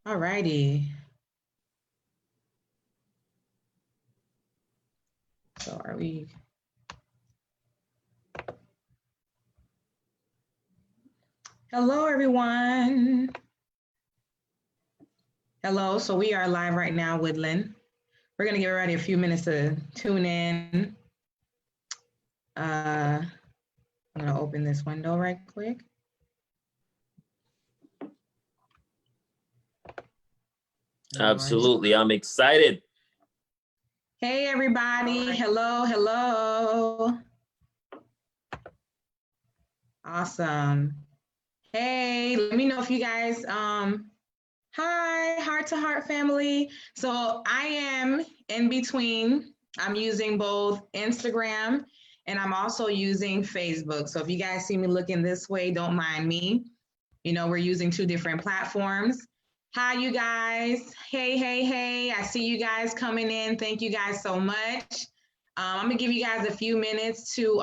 All righty. So are we? Hello, everyone. Hello. So we are live right now, Widlin. We're gonna give everybody a few minutes to tune in. I'm gonna open this window right quick. Absolutely. I'm excited. Hey, everybody. Hello, hello. Awesome. Hey, let me know if you guys, hi, Heart to Heart family. So I am in between. I'm using both Instagram and I'm also using Facebook. So if you guys see me looking this way, don't mind me. You know, we're using two different platforms. Hi, you guys. Hey, hey, hey. I see you guys coming in. Thank you guys so much. I'm gonna give you guys a few minutes to,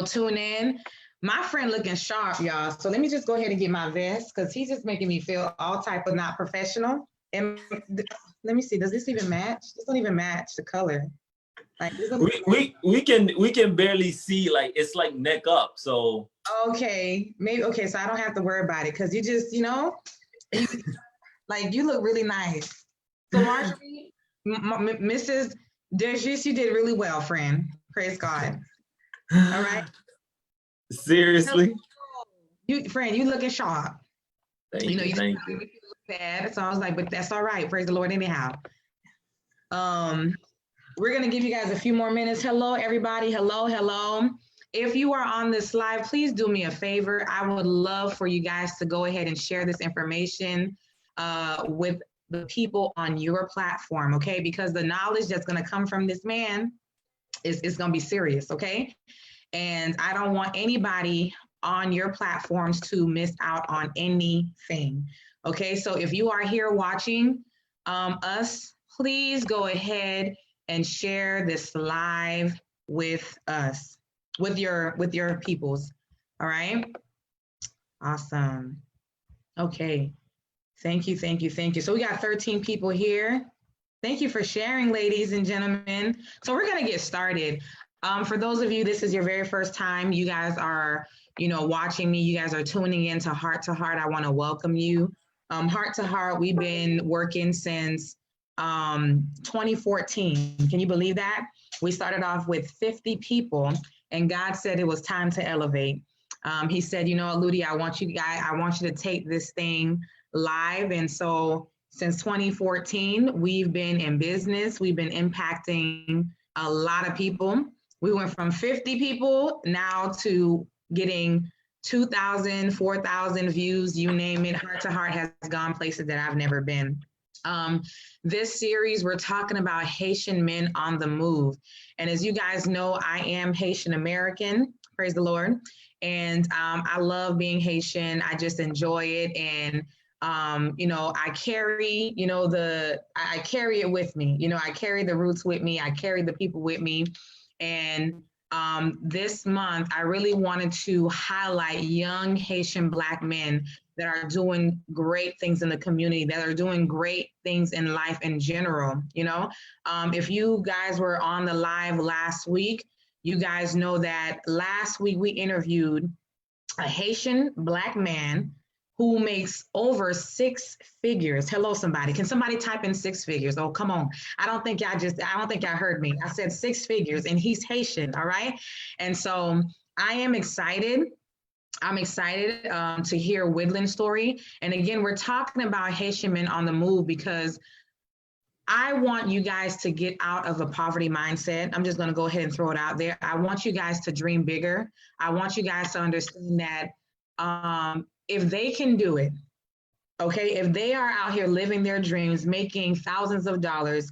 tune in. My friend looking sharp, y'all. So let me just go ahead and get my vest because he's just making me feel all type of not professional. And let me see, does this even match? This don't even match the color. Like We can barely see, like it's like neck up. So okay, maybe okay. So I don't have to worry about it because you just, you, like you look really nice. So Marjorie, Mrs. Dieujuste, you did really well, friend. Praise God. All right. seriously. You friend, you looking sharp. Thank you. You Thank you. look bad. So I was like, but that's all right. Praise the Lord anyhow. We're gonna give you guys a few more minutes. Hello, everybody. Hello, hello. If you are on this live, please do me a favor. I would love for you guys to go ahead and share this information with the people on your platform, okay? Because the knowledge that's gonna come from this man is gonna be serious, okay? And I don't want anybody on your platforms to miss out on anything. Okay, so if you are here watching us, please go ahead and share this live with us, with your peoples. All right. Awesome. Okay. Thank you, thank you, thank you. So we got 13 people here. Thank you for sharing, ladies and gentlemen. So we're gonna get started. For those of you, this is your very first time, you guys are, watching me, you guys are tuning in to Heart, I wanna welcome you. Heart to Heart, we've been working since 2014. Can you believe that? We started off with 50 people and God said it was time to elevate. He said, Ludi, I want you to take this thing live. And so since 2014, we've been in business. We've been impacting a lot of people. We went from 50 people now to getting 2,000, 4,000 views, you name it. Heart to Heart has gone places that I've never been. This series, we're talking about Haitian men on the move. And as you guys know, I am Haitian American, praise the Lord. And I love being Haitian. I just enjoy it. And I carry, I carry it with me. I carry the roots with me. I carry the people with me. And this month, I really wanted to highlight young Haitian Black men that are doing great things in the community, that are doing great things in life in general. If you guys were on the live last week, you guys know that last week we interviewed a Haitian Black man who makes over 6 figures. Hello, somebody. Can somebody type in 6 figures? Oh, come on. I don't think y'all heard me. I said 6 figures and he's Haitian, all right? And so I am excited. I'm excited to hear Widlin's story. And again, we're talking about Haitian men on the move because I want you guys to get out of a poverty mindset. I'm just going to go ahead and throw it out there. I want you guys to dream bigger. I want you guys to understand that if they can do it, okay, if they are out here living their dreams, making thousands of dollars,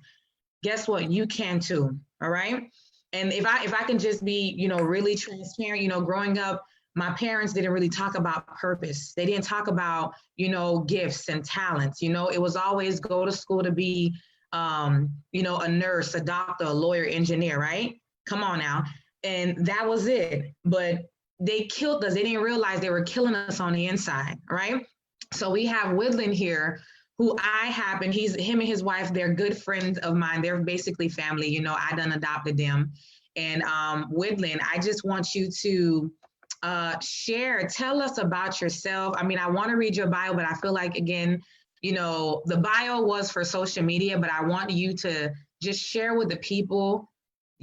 guess what? You can too, all right? And if I can just be, really transparent, growing up, my parents didn't really talk about purpose. They didn't talk about, gifts and talents. It was always go to school to be, a nurse, a doctor, a lawyer, engineer, right? Come on now. And that was it. But they killed us. They didn't realize they were killing us on the inside, right? So we have Widlin here, who I happen, him and his wife, they're good friends of mine. They're basically family. You know, I done adopted them. And Widlin, I just want you to tell us about yourself. I mean, I want to read your bio, but I feel like, again, you know, the bio was for social media, but I want you to just share with the people,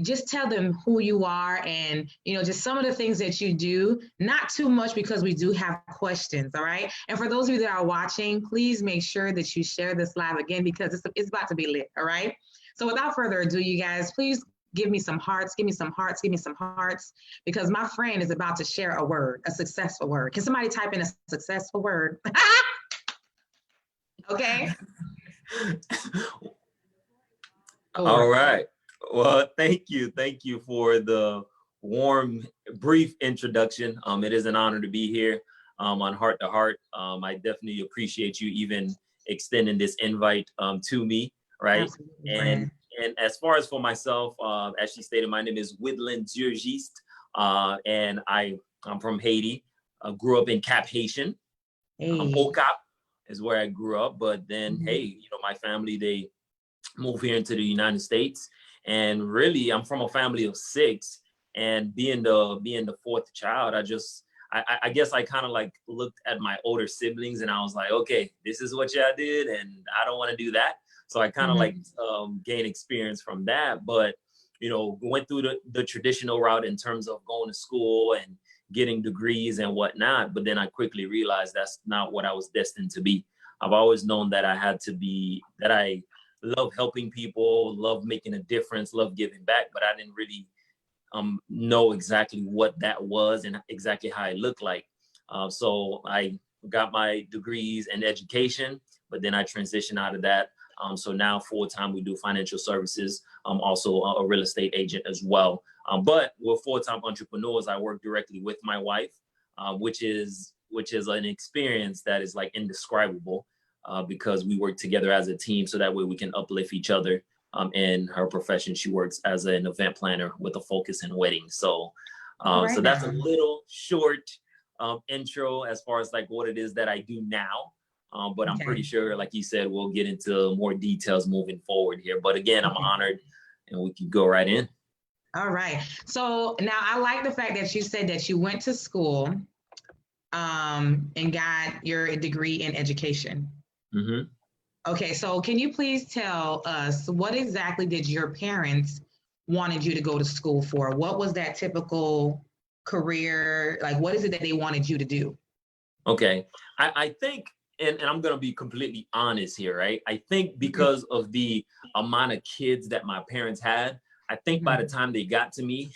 just tell them who you are and, you know, just some of the things that you do, not too much because we do have questions. All right. And for those of you that are watching, please make sure that you share this live again, because it's about to be lit. All right. So without further ado, you guys, please give me some hearts, give me some hearts, give me some hearts, because my friend is about to share a word, a successful word. Can somebody type in a successful word? Okay. All right. Well, thank you. Thank you for the warm, brief introduction. It is an honor to be here on Heart to Heart. I definitely appreciate you even extending this invite to me, right? Absolutely, And as far as for myself, as she stated, my name is Widlin Dieujuste, and I'm from Haiti. I grew up in Cap Haitian. Hey. Boca is where I grew up, but then, hey, you know, my family, they moved here into the United States. And really, I'm from a family of 6, and being the fourth child, I guess I kind of like looked at my older siblings and I was like, okay, this is what y'all did, and I don't want to do that. So I kind of like gained experience from that, but you know, went through the traditional route in terms of going to school and getting degrees and whatnot. But then I quickly realized that's not what I was destined to be. I've always known that I love helping people, love making a difference, love giving back, but I didn't really know exactly what that was and exactly how it looked like. So I got my degrees in education, but then I transitioned out of that. So now full time we do financial services. I'm also a real estate agent as well. But we're full-time entrepreneurs. I work directly with my wife, which is an experience that is like indescribable. Because we work together as a team, so that way we can uplift each other. In her profession, she works as an event planner with a focus in weddings. So, so that's a little short intro as far as like what it is that I do now. But I'm pretty sure, like you said, we'll get into more details moving forward here. But again, I'm honored, and we can go right in. All right. So now I like the fact that you said that you went to school and got your degree in education. Okay, so can you please tell us what exactly did your parents wanted you to go to school for? What was that typical career? Like, what is it that they wanted you to do? Okay, I think, and I'm gonna be completely honest here, right? I think because of the amount of kids that my parents had, I think by the time they got to me,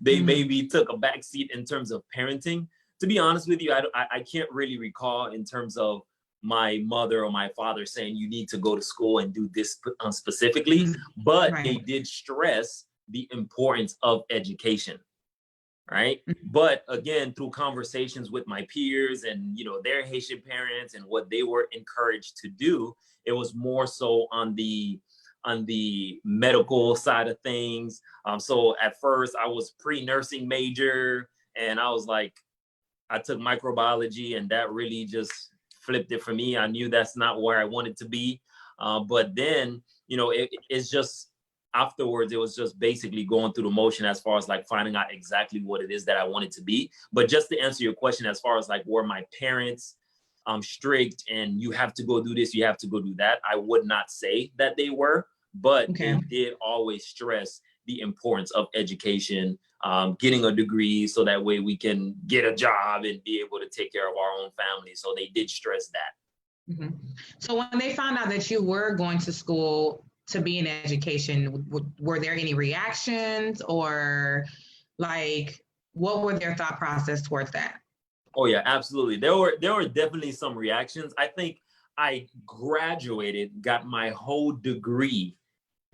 they maybe took a backseat in terms of parenting. To be honest with you, I can't really recall in terms of my mother or my father saying you need to go to school and do this specifically, but they did stress the importance of education, right? But again, through conversations with my peers and, you know, their Haitian parents and what they were encouraged to do, it was more so on the medical side of things. So at first I was pre-nursing major, and I was like, I took microbiology, and that really just flipped it for me. I knew that's not where I wanted to be. But then, you know, it's just afterwards, it was just basically going through the motion as far as like finding out exactly what it is that I wanted to be. But just to answer your question, as far as like were my parents strict and you have to go do this, you have to go do that, I would not say that they were, but they did always stress the importance of education, getting a degree so that way we can get a job and be able to take care of our own family. So they did stress that. So when they found out that you were going to school to be in education, were there any reactions, or like what were their thought process towards that? Oh yeah, absolutely. There were definitely some reactions. I think I graduated, got my whole degree,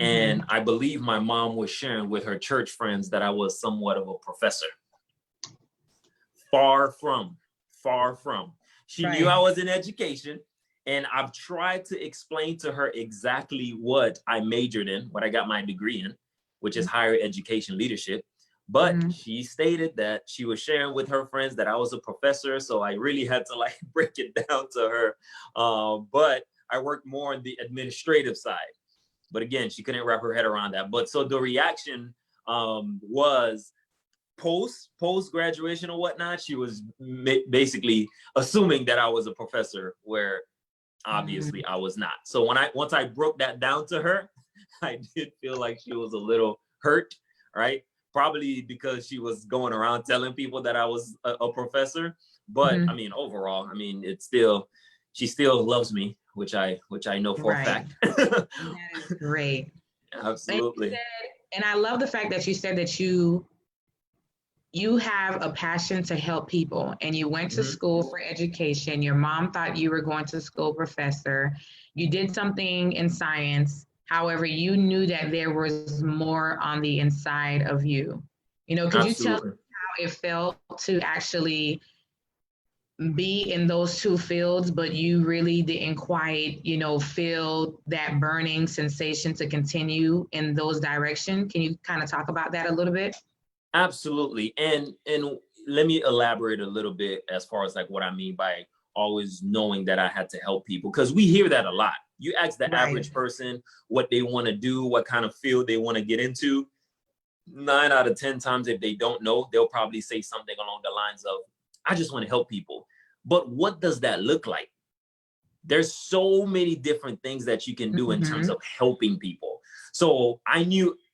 and I believe my mom was sharing with her church friends that I was somewhat of a professor. Far from. She knew I was in education, and I've tried to explain to her exactly what I majored in, what I got my degree in, which is higher education leadership. But she stated that she was sharing with her friends that I was a professor. So I really had to like break it down to her. But I worked more on the administrative side. But again, she couldn't wrap her head around that. But so the reaction was post graduation or whatnot. She was basically assuming that I was a professor, where obviously I was not. So once I broke that down to her, I did feel like she was a little hurt, right? Probably because she was going around telling people that I was a professor. But I mean, overall, I mean, she still loves me, which I know for a fact. That is great. Absolutely. And I love the fact that you said that you have a passion to help people, and you went to school for education. Your mom thought you were going to school professor. You did something in science. However, you knew that there was more on the inside of you. You know, could you tell us how it felt to actually be in those two fields, but you really didn't quite, you know, feel that burning sensation to continue in those directions? Can you kind of talk about that a little bit? Absolutely. And let me elaborate a little bit as far as like what I mean by always knowing that I had to help people, because we hear that a lot. You ask the average person what they want to do, what kind of field they want to get into. 9 out of 10 times, if they don't know, they'll probably say something along the lines of, I just want to help people. But what does that look like? There's so many different things that you can do in terms of helping people. So I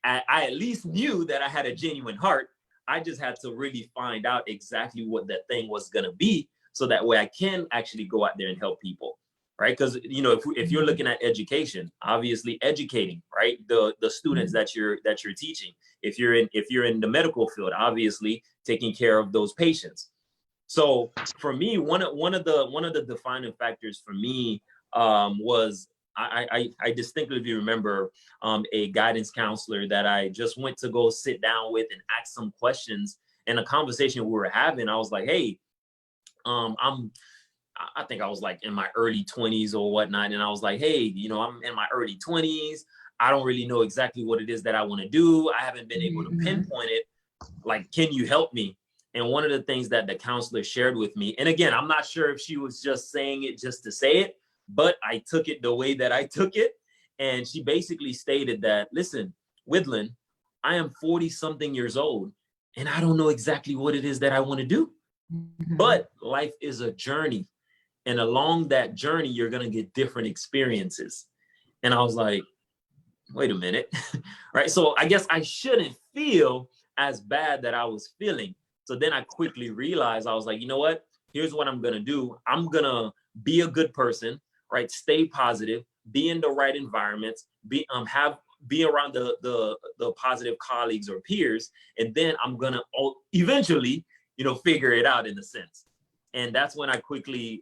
at least knew that I had a genuine heart. I just had to really find out exactly what that thing was going to be, so that way I can actually go out there and help people, right? Because, you know, if you're looking at education, obviously educating, right, the students that you're teaching. If you're in the medical field, obviously taking care of those patients. So for me, one of the defining factors for me was I distinctly remember a guidance counselor that I just went to go sit down with and ask some questions. In a conversation we were having, I was like, hey, I think I was like in my early 20s or whatnot. And I was like, hey, you know, I'm in my early 20s. I don't really know exactly what it is that I want to do. I haven't been able to pinpoint it. Like, can you help me? And one of the things that the counselor shared with me, and again, I'm not sure if she was just saying it just to say it, but I took it the way that I took it. And she basically stated that, listen, Widlin, I am 40 something years old, and I don't know exactly what it is that I want to do. But life is a journey. And along that journey, you're going to get different experiences. And I was like, wait a minute. Right. So I guess I shouldn't feel as bad that I was feeling. So then I quickly realized, I was like, you know what? Here's what I'm going to do. I'm going to be a good person, right? Stay positive, be in the right environments, be around the positive colleagues or peers. And then I'm going to eventually, you know, figure it out in a sense. And that's when I quickly,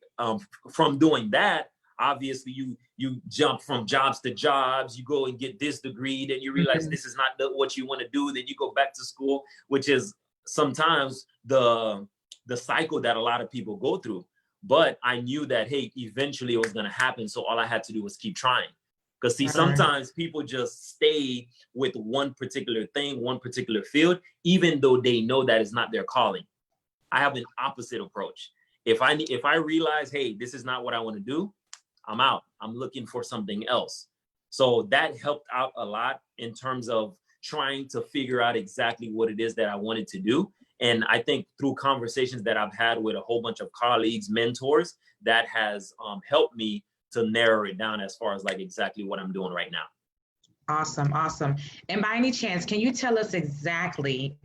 from doing that, obviously you jump from jobs to jobs, you go and get this degree, then you realize this is not what you want to do. Then you go back to school, which is sometimes the cycle that a lot of people go through. But I knew that, hey, eventually it was going to happen. So all I had to do was keep trying. Because see, sometimes people just stay with one particular thing, one particular field, even though they know that it's not their calling. I have an opposite approach. If I realize, hey, this is not what I want to do, I'm out. I'm looking for something else. So that helped out a lot in terms of trying to figure out exactly what it is that I wanted to do. And I think through conversations that I've had with a whole bunch of colleagues, mentors, that has helped me to narrow it down as far as like exactly what I'm doing right now. Awesome. Awesome. And by any chance, can you tell us exactly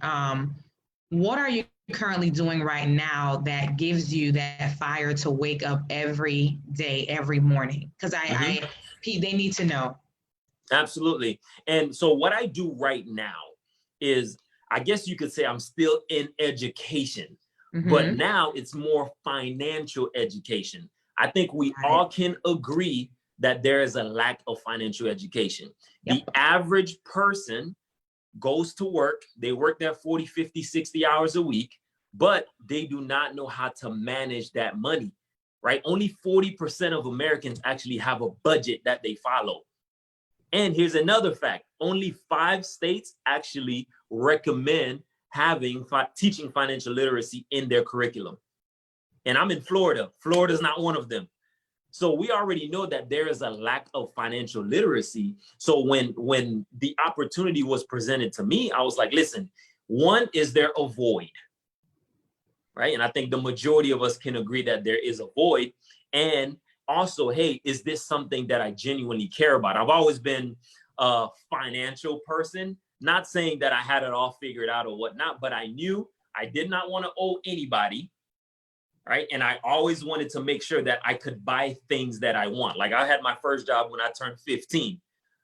what are you currently doing right now that gives you that fire to wake up every day, every morning? Because they need to know. Absolutely. And so what I do right now is, I guess you could say I'm still in education, but now it's more financial education. I think we all can agree that there is a lack of financial education. The average person goes to work, they work there 40, 50, 60 hours a week, but they do not know how to manage that money, right? Only 40% of Americans actually have a budget that they follow. And here's another fact. Only 5 states actually recommend teaching financial literacy in their curriculum. And I'm in Florida. Florida's not one of them. So we already know that there is a lack of financial literacy. So when the opportunity was presented to me, I was like, listen, one, is there a void? Right? And I think the majority of us can agree that there is a void. And also, hey, is this something that I genuinely care about? I've always been a financial person, not saying that I had it all figured out or whatnot, but I knew I did not want to owe anybody. Right. And I always wanted to make sure that I could buy things that I want. Like I had my first job when I turned 15.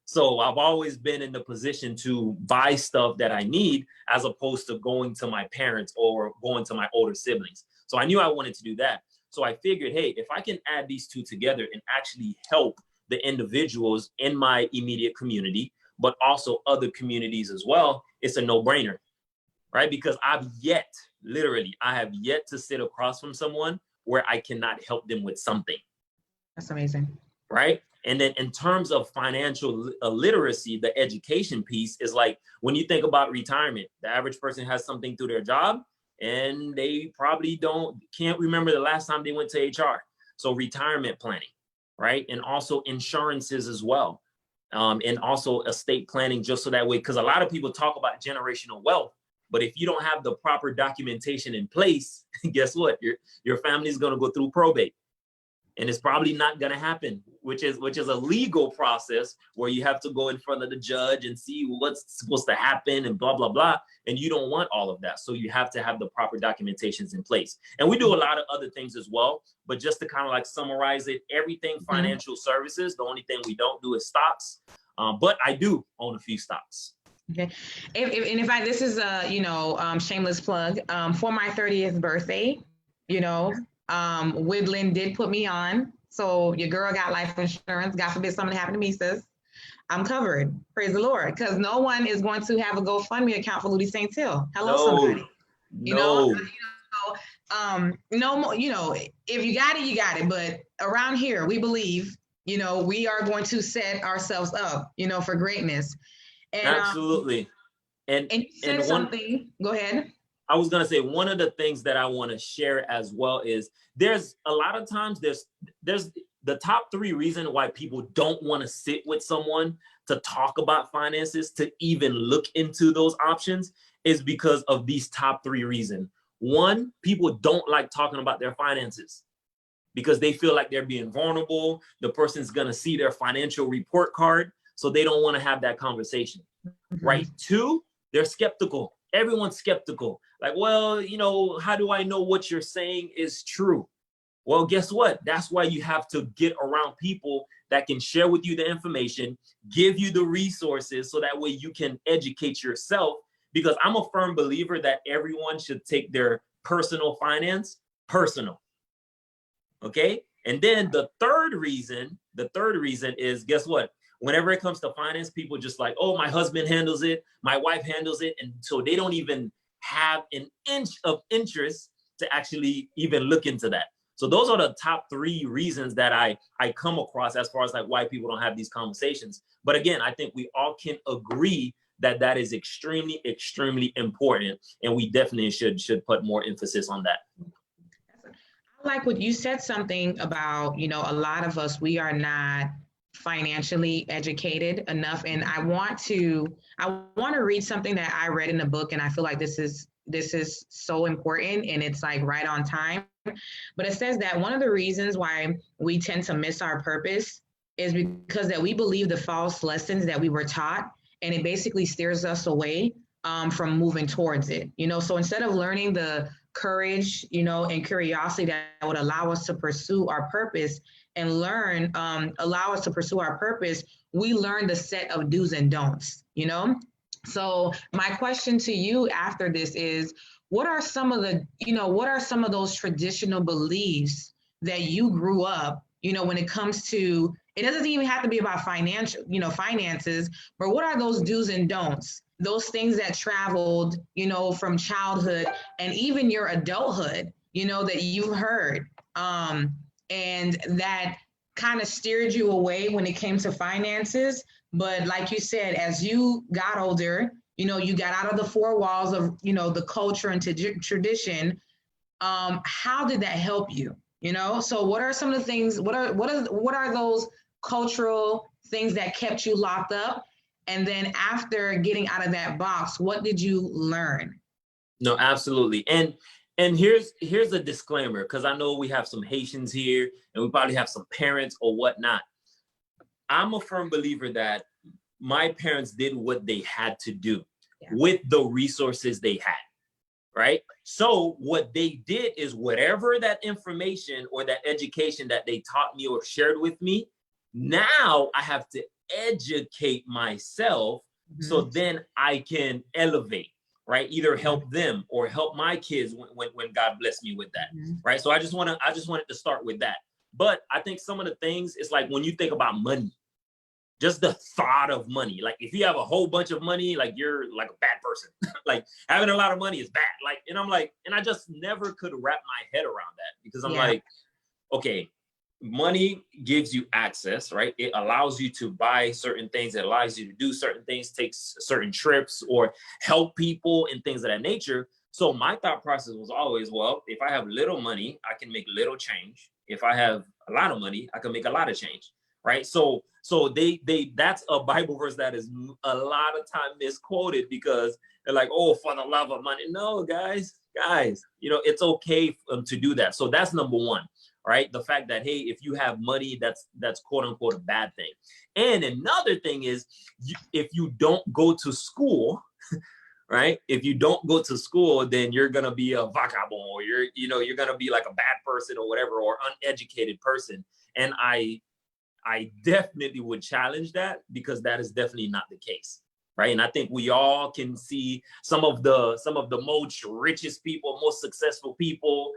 So I've always been in the position to buy stuff that I need as opposed to going to my parents or going to my older siblings. So I knew I wanted to do that. So I figured, hey, if I can add these two together and actually help the individuals in my immediate community, but also other communities as well, it's a no-brainer. Right? Because I have yet to sit across from someone where I cannot help them with something. That's amazing. Right? And then in terms of financial literacy, the education piece is like, when you think about retirement, the average person has something through their job and they probably can't remember the last time they went to HR. So retirement planning, right? And also insurances as well. And also estate planning, just so that way, because a lot of people talk about generational wealth, but if you don't have the proper documentation in place, guess what? Your family is going to go through probate. And it's probably not going to happen, which is a legal process where you have to go in front of the judge and see what's supposed to happen and blah, blah, blah. And you don't want all of that. So you have to have the proper documentations in place. And we do a lot of other things as well. But just to kind of like summarize it, everything financial services, the only thing we don't do is stocks. But I do own a few stocks. Okay. This is a, shameless plug, for my 30th birthday, Widlin did put me on. So your girl got life insurance. God forbid something happened to me, sis. I'm covered. Praise the Lord. Because no one is going to have a GoFundMe account for Ludi St. Hill. Hello, somebody. No. No more, if you got it, you got it. But around here, we believe, we are going to set ourselves up, for greatness. And, absolutely. And you said something. Go ahead. I was going to say, one of the things that I want to share as well is there's a lot of times there's the top 3 reasons why people don't want to sit with someone to talk about finances, to even look into those options, is because of these top 3 reasons. 1, people don't like talking about their finances because they feel like they're being vulnerable. The person's going to see their financial report card, so they don't want to have that conversation. Right? 2, they're skeptical. Everyone's skeptical. Like, well, how do I know what you're saying is true? Well, guess what? That's why you have to get around people that can share with you the information, give you the resources, so that way you can educate yourself. Because I'm a firm believer that everyone should take their personal finance personal. Okay? And then the third reason is, guess what? Whenever it comes to finance, people just like, oh, my husband handles it, my wife handles it. And so they don't even have an inch of interest to actually even look into that. So those are the top 3 reasons that I come across as far as like why people don't have these conversations. But again, I think we all can agree that that is extremely, extremely important. And we definitely should put more emphasis on that. I like what you said, something about, a lot of us, we are not financially educated enough. And I want to read something that I read in the book, and I feel like this is so important, and it's like right on time. But it says that one of the reasons why we tend to miss our purpose is because that we believe the false lessons that we were taught, and it basically steers us away from moving towards it. So instead of learning the courage, and curiosity that would allow us to pursue our purpose and allow us to pursue our purpose, we learn the set of do's and don'ts, So my question to you after this is, what are some of those traditional beliefs that you grew up, when it comes to, it doesn't even have to be about finances, but what are those do's and don'ts? Those things that traveled, from childhood and even your adulthood, that you've heard, and that kind of steered you away when it came to finances. But like you said, as you got older, you got out of the four walls of, the culture and tradition. How did that help you? So what are some of the things, what are those cultural things that kept you locked up? And then after getting out of that box, what did you learn? No, absolutely. And here's a disclaimer, because I know we have some Haitians here and we probably have some parents or whatnot. I'm a firm believer that my parents did what they had to do with the resources they had, right? So what they did is whatever that information or that education that they taught me or shared with me, now I have to educate myself so then I can elevate. Right, either help them or help my kids when God blessed me with that, right? So I just wanted to start with that. But I think some of the things, it's like when you think about money, just the thought of money. Like if you have a whole bunch of money, like you're like a bad person. Like having a lot of money is bad. Like, and I'm like, and I just never could wrap my head around that, because I'm like, okay, money gives you access, right? It allows you to buy certain things. It allows you to do certain things, take certain trips, or help people and things of that nature. So my thought process was always, well, if I have little money, I can make little change. If I have a lot of money, I can make a lot of change, right? So they that's a Bible verse that is a lot of time misquoted, because they're like, oh, for the love of money. No, guys, it's okay to do that. So that's number one. Right? The fact that, hey, if you have money, that's quote unquote a bad thing. And another thing is, if you don't go to school, right? If you don't go to school, then you're going to be a vagabond, or you're going to be like a bad person or whatever, or uneducated person. And I definitely would challenge that, because that is definitely not the case. Right. And I think we all can see some of the most richest people, most successful people,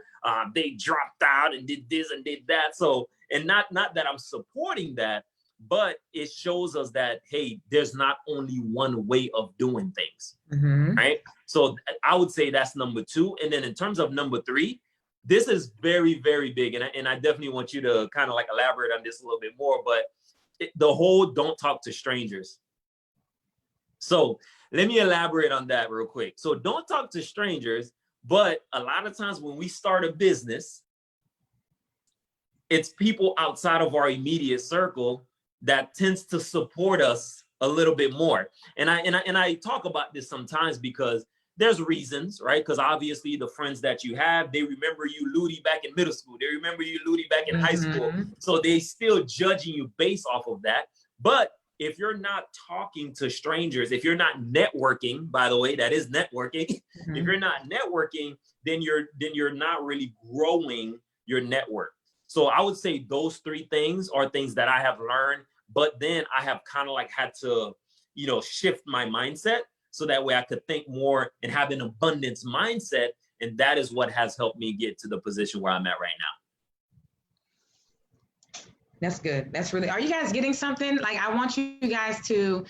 they dropped out and did this and did that. So, and not that I'm supporting that, but it shows us that, hey, there's not only one way of doing things. Right. So I would say that's number two. And then in terms of number three, this is very, very big. And I definitely want you to kind of like elaborate on this a little bit more, but the whole don't talk to strangers. So let me elaborate on that real quick. So don't talk to strangers, but a lot of times when we start a business, it's people outside of our immediate circle that tends to support us a little bit more. And I talk about this sometimes because there's reasons, right? Because obviously the friends that you have, they remember you Ludi back in middle school. They remember you Ludi back in high school. So they still judging you based off of that. But if you're not talking to strangers, if you're not networking, by the way, that is networking. If you're not networking, then you're not really growing your network. So I would say those three things are things that I have learned, but then I have kind of like had to, shift my mindset so that way I could think more and have an abundance mindset. And that is what has helped me get to the position where I'm at right now. That's good. That's really, are you guys getting something? Like, I want you guys to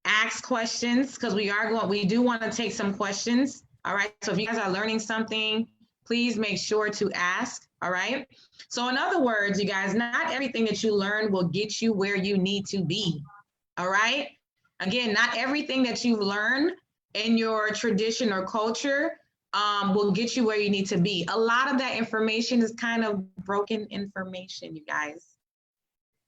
ask questions, because we do want to take some questions. All right. So if you guys are learning something, please make sure to ask. All right. So in other words, you guys, not everything that you learn will get you where you need to be. All right. Again, not everything that you learn in your tradition or culture will get you where you need to be. A lot of that information is kind of broken information, you guys.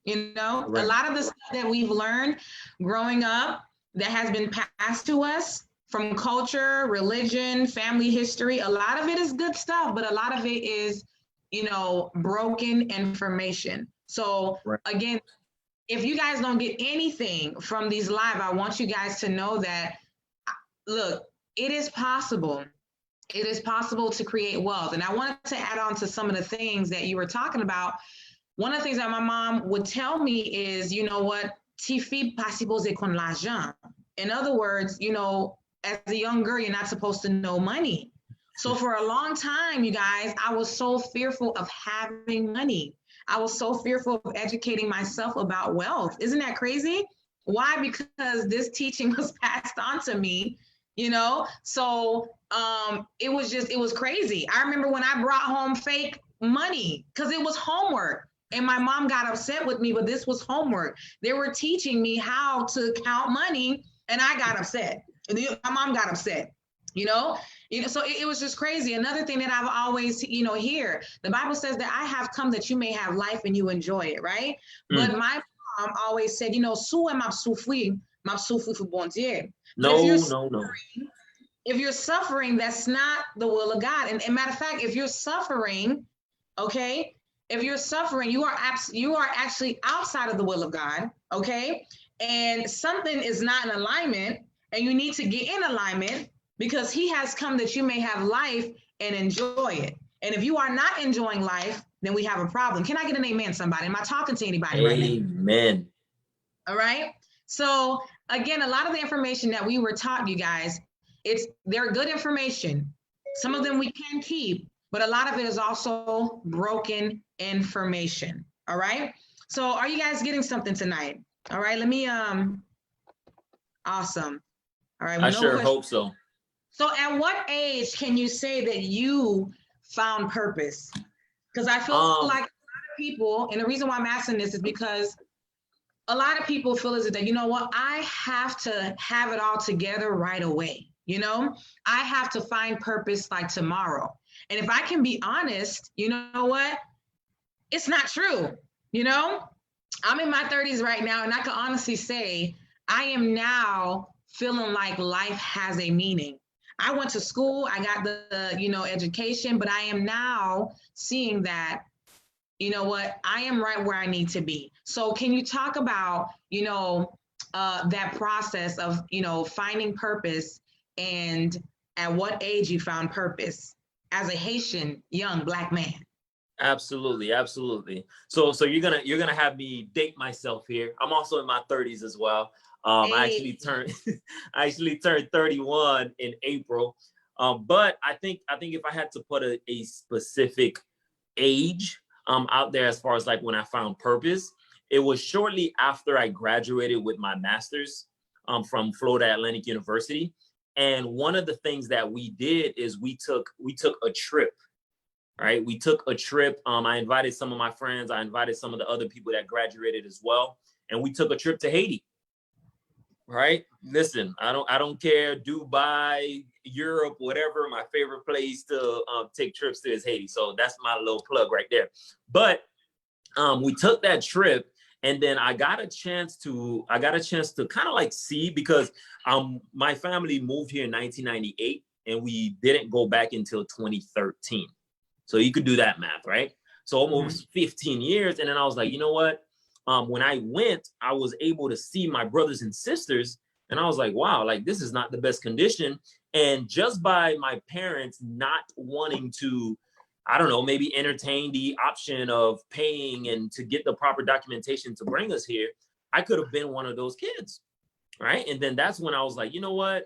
Right. A lot of the stuff that we've learned growing up that has been passed to us from culture, religion, family history, a lot of it is good stuff, but a lot of it is, broken information. So again, if you guys don't get anything from these live, I want you guys to know that, look, it is possible. It is possible to create wealth. And I wanted to add on to some of the things that you were talking about. One of the things that my mom would tell me is, ti fi pas supposé con l'argent. In other words, as a young girl, you're not supposed to know money. So for a long time, you guys, I was so fearful of having money. I was so fearful of educating myself about wealth. Isn't that crazy? Why? Because this teaching was passed on to me, So it was crazy. I remember when I brought home fake money because it was homework. And my mom got upset with me, but this was homework. They were teaching me how to count money, and I got upset. And then my mom got upset, you know? So it was just crazy. Another thing that I've always, hear, the Bible says that I have come that you may have life and you enjoy it, right? But my mom always said, sou m'a souffri for bon Dieu. But No. If you're suffering, that's not the will of God. And matter of fact, if you're suffering, okay, if you're suffering, you are actually outside of the will of God, okay? And something is not in alignment, and you need to get in alignment, because he has come that you may have life and enjoy it. And if you are not enjoying life, then we have a problem. Can I get an amen, somebody? Am I talking to anybody right now? Amen. All right. So again, a lot of the information that we were taught, you guys, they're good information. Some of them we can keep, but a lot of it is also broken information. All right. So are you guys getting something tonight? All right. Let me, awesome. All right. I sure hope so. So at what age can you say that you found purpose? Because I feel like a lot of people, and the reason why I'm asking this is because a lot of people feel as if that, you know what, I have to have it all together right away. I have to find purpose like tomorrow. And if I can be honest, you know what? It's not true. I'm in my 30s right now, and I can honestly say I am now feeling like life has a meaning. I went to school, I got the education, but I am now seeing that, you know what, I am right where I need to be. So can you talk about, that process of, finding purpose, and at what age you found purpose as a Haitian young Black man? Absolutely. So you're gonna have me date myself here. I'm also in my 30s as well. Hey. I actually turned 31 in April. But I think if I had to put a specific age out there as far as like when I found purpose, it was shortly after I graduated with my master's from Florida Atlantic University. And one of the things that we did is we took a trip. Right, we took a trip. I invited some of my friends. I invited some of the other people that graduated as well, and we took a trip to Haiti. Right, listen, I don't care, Dubai, Europe, whatever. My favorite place to take trips to is Haiti. So that's my little plug right there. But we took that trip, and then I got a chance to kind of like see, because my family moved here in 1998, and we didn't go back until 2013. So you could do that math, right? So almost 15 years. And then I was like, you know what? When I went, I was able to see my brothers and sisters. And I was like, wow, like this is not the best condition. And just by my parents not wanting to, I don't know, maybe entertain the option of paying and to get the proper documentation to bring us here, I could have been one of those kids, right? And then that's when I was like, you know what?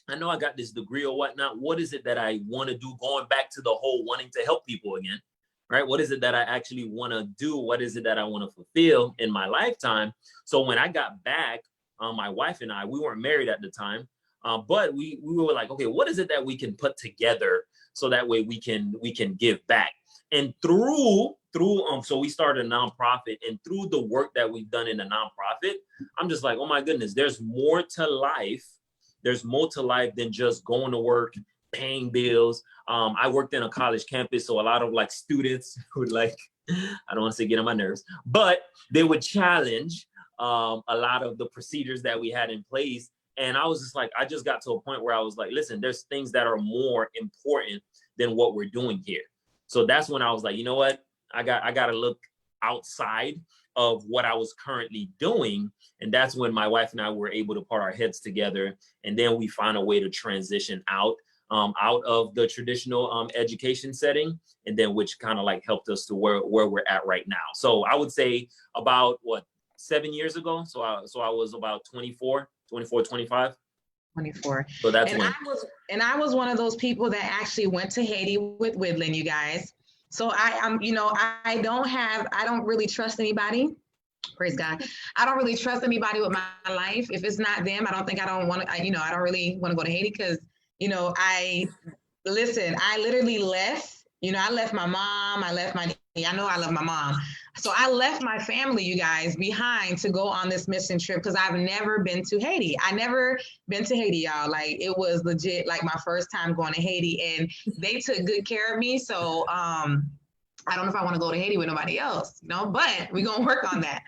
I know I got this degree or whatnot. What is it that I want to do? Going back to the whole wanting to help people again, right? What is it that I actually want to do? What is it that I want to fulfill in my lifetime? So when I got back, my wife and I, we weren't married at the time, but we were like, okay, what is it that we can put together so that way we can give back? And through so we started a nonprofit, and through the work that we've done in the nonprofit, I'm just like, oh my goodness, there's more to life. There's more to life than just going to work, paying bills. I worked in a college campus, so a lot of like students would like, I don't want to say get on my nerves, but they would challenge a lot of the procedures that we had in place. And I was just like, I just got to a point where I was like, listen, there's things that are more important than what we're doing here. So that's when I was like, you know what? I got to look outside of what I was currently doing. And that's when my wife and I were able to put our heads together. And then we found a way to transition out of the traditional education setting, and then which kind of like helped us to where we're at right now. So I would say about 7 years ago. So I was about 24, 25. 24. So that's when I was one of those people that actually went to Haiti with Widlin, you guys. So I don't really trust anybody. Praise God. I don't really trust anybody with my life. If it's not them, I don't really want to go to Haiti, because, I literally left, I left my mom, I left I know I love my mom. So I left my family, you guys, behind to go on this mission trip because I've never been to Haiti. I never been to Haiti, y'all. Like it was legit like my first time going to Haiti, and they took good care of me. So I don't know if I want to go to Haiti with nobody else, but we're gonna work on that.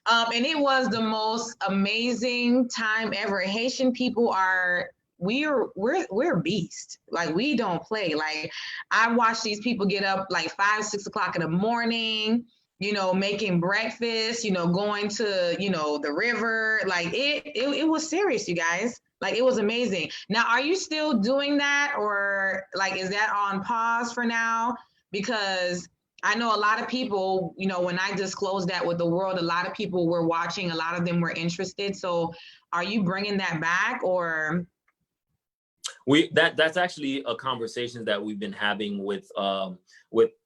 And it was the most amazing time ever. Haitian people are we're beast. Like we don't play. Like I watch these people get up like 5, 6 o'clock in the morning, making breakfast, going to, the river. Like it was serious, you guys. Like it was amazing. Now, are you still doing that, or like is that on pause for now? Because I know a lot of people, when I disclosed that with the world, a lot of people were watching, a lot of them were interested. So are you bringing that back, or? That's actually a conversation that we've been having with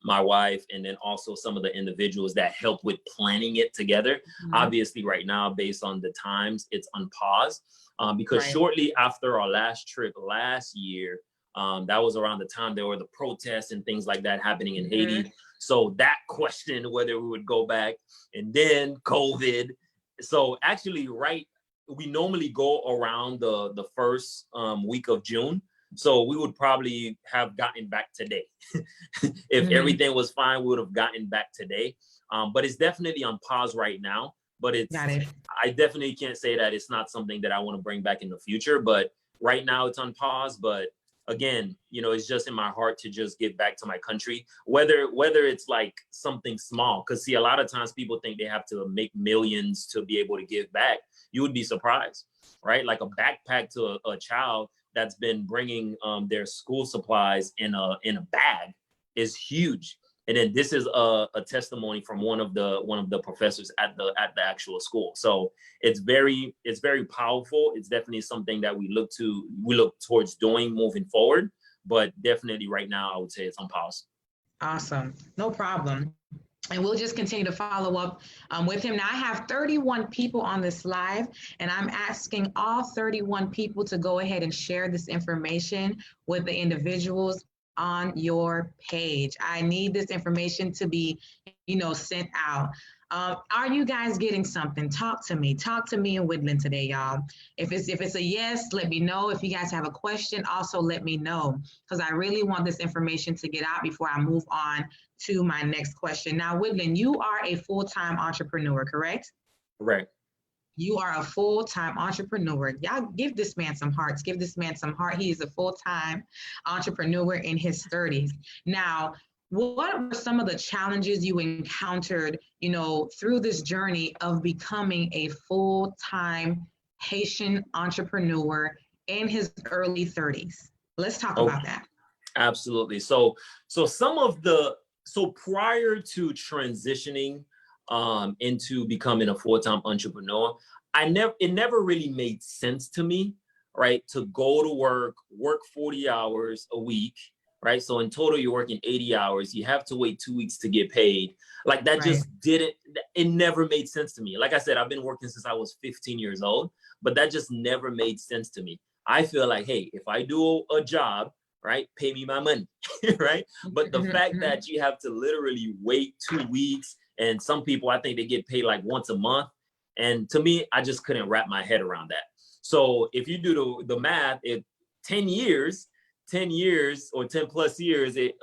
my wife, and then also some of the individuals that help with planning it together. Mm-hmm. Obviously right now, based on the times, it's on pause because right. Shortly after our last trip last year, that was around the time there were the protests and things like that happening in mm-hmm. Haiti. So that questioned whether we would go back, and then COVID. So actually we normally go around the first week of June. So we would probably have gotten back today. If mm-hmm. everything was fine, we would have gotten back today. But it's definitely on pause right now. But I definitely can't say that it's not something that I want to bring back in the future. But right now it's on pause. But again, it's just in my heart to just get back to my country, whether it's like something small. Because see, a lot of times people think they have to make millions to be able to give back. You would be surprised, right? Like a backpack to a child that's been bringing their school supplies in a bag is huge. And then this is a testimony from one of the professors at the actual school. So it's very powerful. It's definitely something that we look towards doing moving forward. But definitely right now, I would say it's on pause. Awesome, no problem. And we'll just continue to follow up with him. Now I have 31 people on this live, and I'm asking all 31 people to go ahead and share this information with the individuals on your page. I need this information to be, sent out. Are you guys getting something? Talk to me and Widlin today, y'all. If it's a yes, let me know. If you guys have a question, also let me know, because I really want this information to get out before I move on to my next question. Now, Widlin, you are a full-time entrepreneur, correct? Correct. You are a full-time entrepreneur. Y'all give this man some hearts. Give this man some heart. He is a full-time entrepreneur in his 30s. Now, what were some of the challenges you encountered, through this journey of becoming a full-time Haitian entrepreneur in his early 30s? Let's talk about that. Absolutely. So prior to transitioning into becoming a full-time entrepreneur, it never really made sense to me, right? To go to work 40 hours a week, right? So in total, you're working 80 hours. You have to wait 2 weeks to get paid. Like that just it never made sense to me. Like I said, I've been working since I was 15 years old, but that just never made sense to me. I feel like, hey, if I do a job, right, pay me my money, right? But the fact that you have to literally wait 2 weeks, and some people, I think they get paid like once a month. And to me, I just couldn't wrap my head around that. So if you do the math, 10 years or 10 plus years, it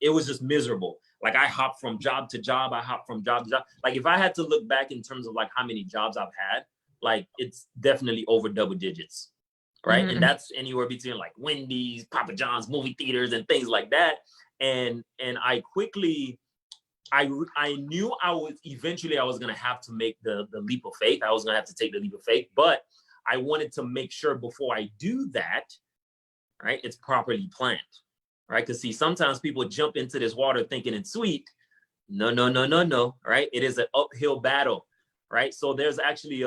was just miserable. Like I hopped from job to job. Like if I had to look back in terms of like how many jobs I've had, like it's definitely over double digits, right? Mm-hmm. And that's anywhere between like Wendy's, Papa John's, movie theaters, and things like that. And I quickly, I knew I was going to have to make the leap of faith. I was going to have to take the leap of faith, but I wanted to make sure before I do that, right, it's properly planned, right? Because see, sometimes people jump into this water thinking it's sweet. No, right? It is an uphill battle, right? So there's actually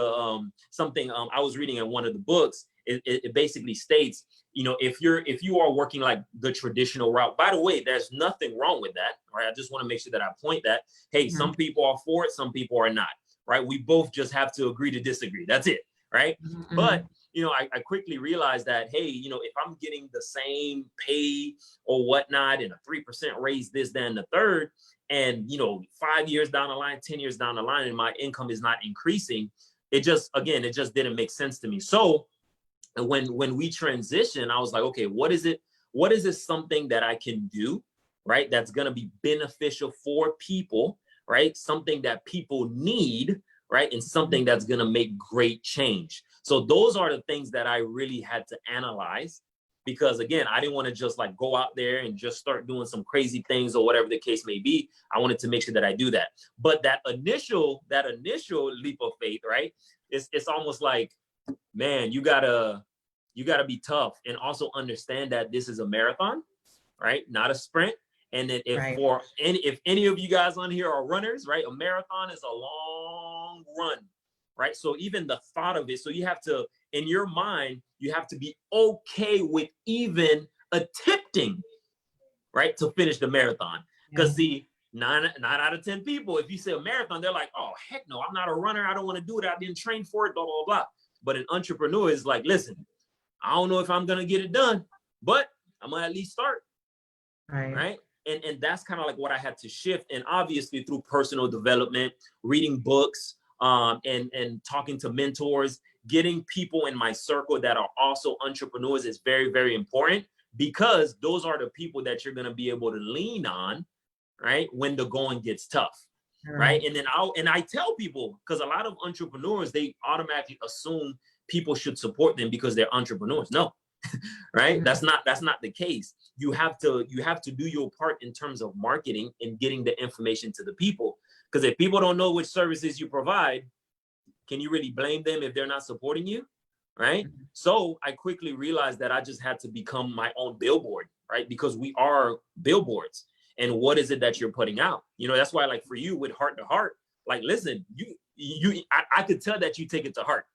something I was reading in one of the books. It basically states, if you are working like the traditional route, by the way, there's nothing wrong with that, right? I just want to make sure that I point that, hey, some people are for it, some people are not, right? We both just have to agree to disagree. That's it, right? Mm-hmm. But, you know, I quickly realized that, hey, you know, if I'm getting the same pay or whatnot and a 3% raise, this, then the third, and, you know, 5 years down the line, 10 years down the line, and my income is not increasing, it just didn't make sense to me. So when we transition, I was like, okay, what is it something that I can do, right, that's going to be beneficial for people, right, something that people need, right, and something that's going to make great change. So those are the things that I really had to analyze, because again, I didn't want to just like go out there and just start doing some crazy things or whatever the case may be. I wanted to make sure that I do that. But that initial leap of faith, right, it's almost like, man, you gotta be tough and also understand that this is a marathon, right, not a sprint. And then if any of you guys on here are runners, right, a marathon is a long run, right? So even the thought of it, so you have to, in your mind, you have to be okay with even attempting, right, to finish the marathon. Because see, 9 out of 10 people, if you say a marathon, they're like, oh, heck no, I'm not a runner. I don't want to do it. I didn't train for it, blah, blah, blah. But an entrepreneur is like, listen, I don't know if I'm going to get it done, but I'm going to at least start, right? And that's kind of like what I had to shift. And obviously through personal development, reading books, and talking to mentors, getting people in my circle that are also entrepreneurs is very, very important, because those are the people that you're going to be able to lean on, right, when the going gets tough, right? And then I tell people, because a lot of entrepreneurs, they automatically assume people should support them because they're entrepreneurs. No, right? That's not the case. You have to do your part in terms of marketing and getting the information to the people. Because if people don't know which services you provide, can you really blame them if they're not supporting you, right? So I quickly realized that I just had to become my own billboard, right? Because we are billboards. And what is it that you're putting out? You know, that's why, like for you with Heart to Heart, like, listen, I could tell that you take it to heart,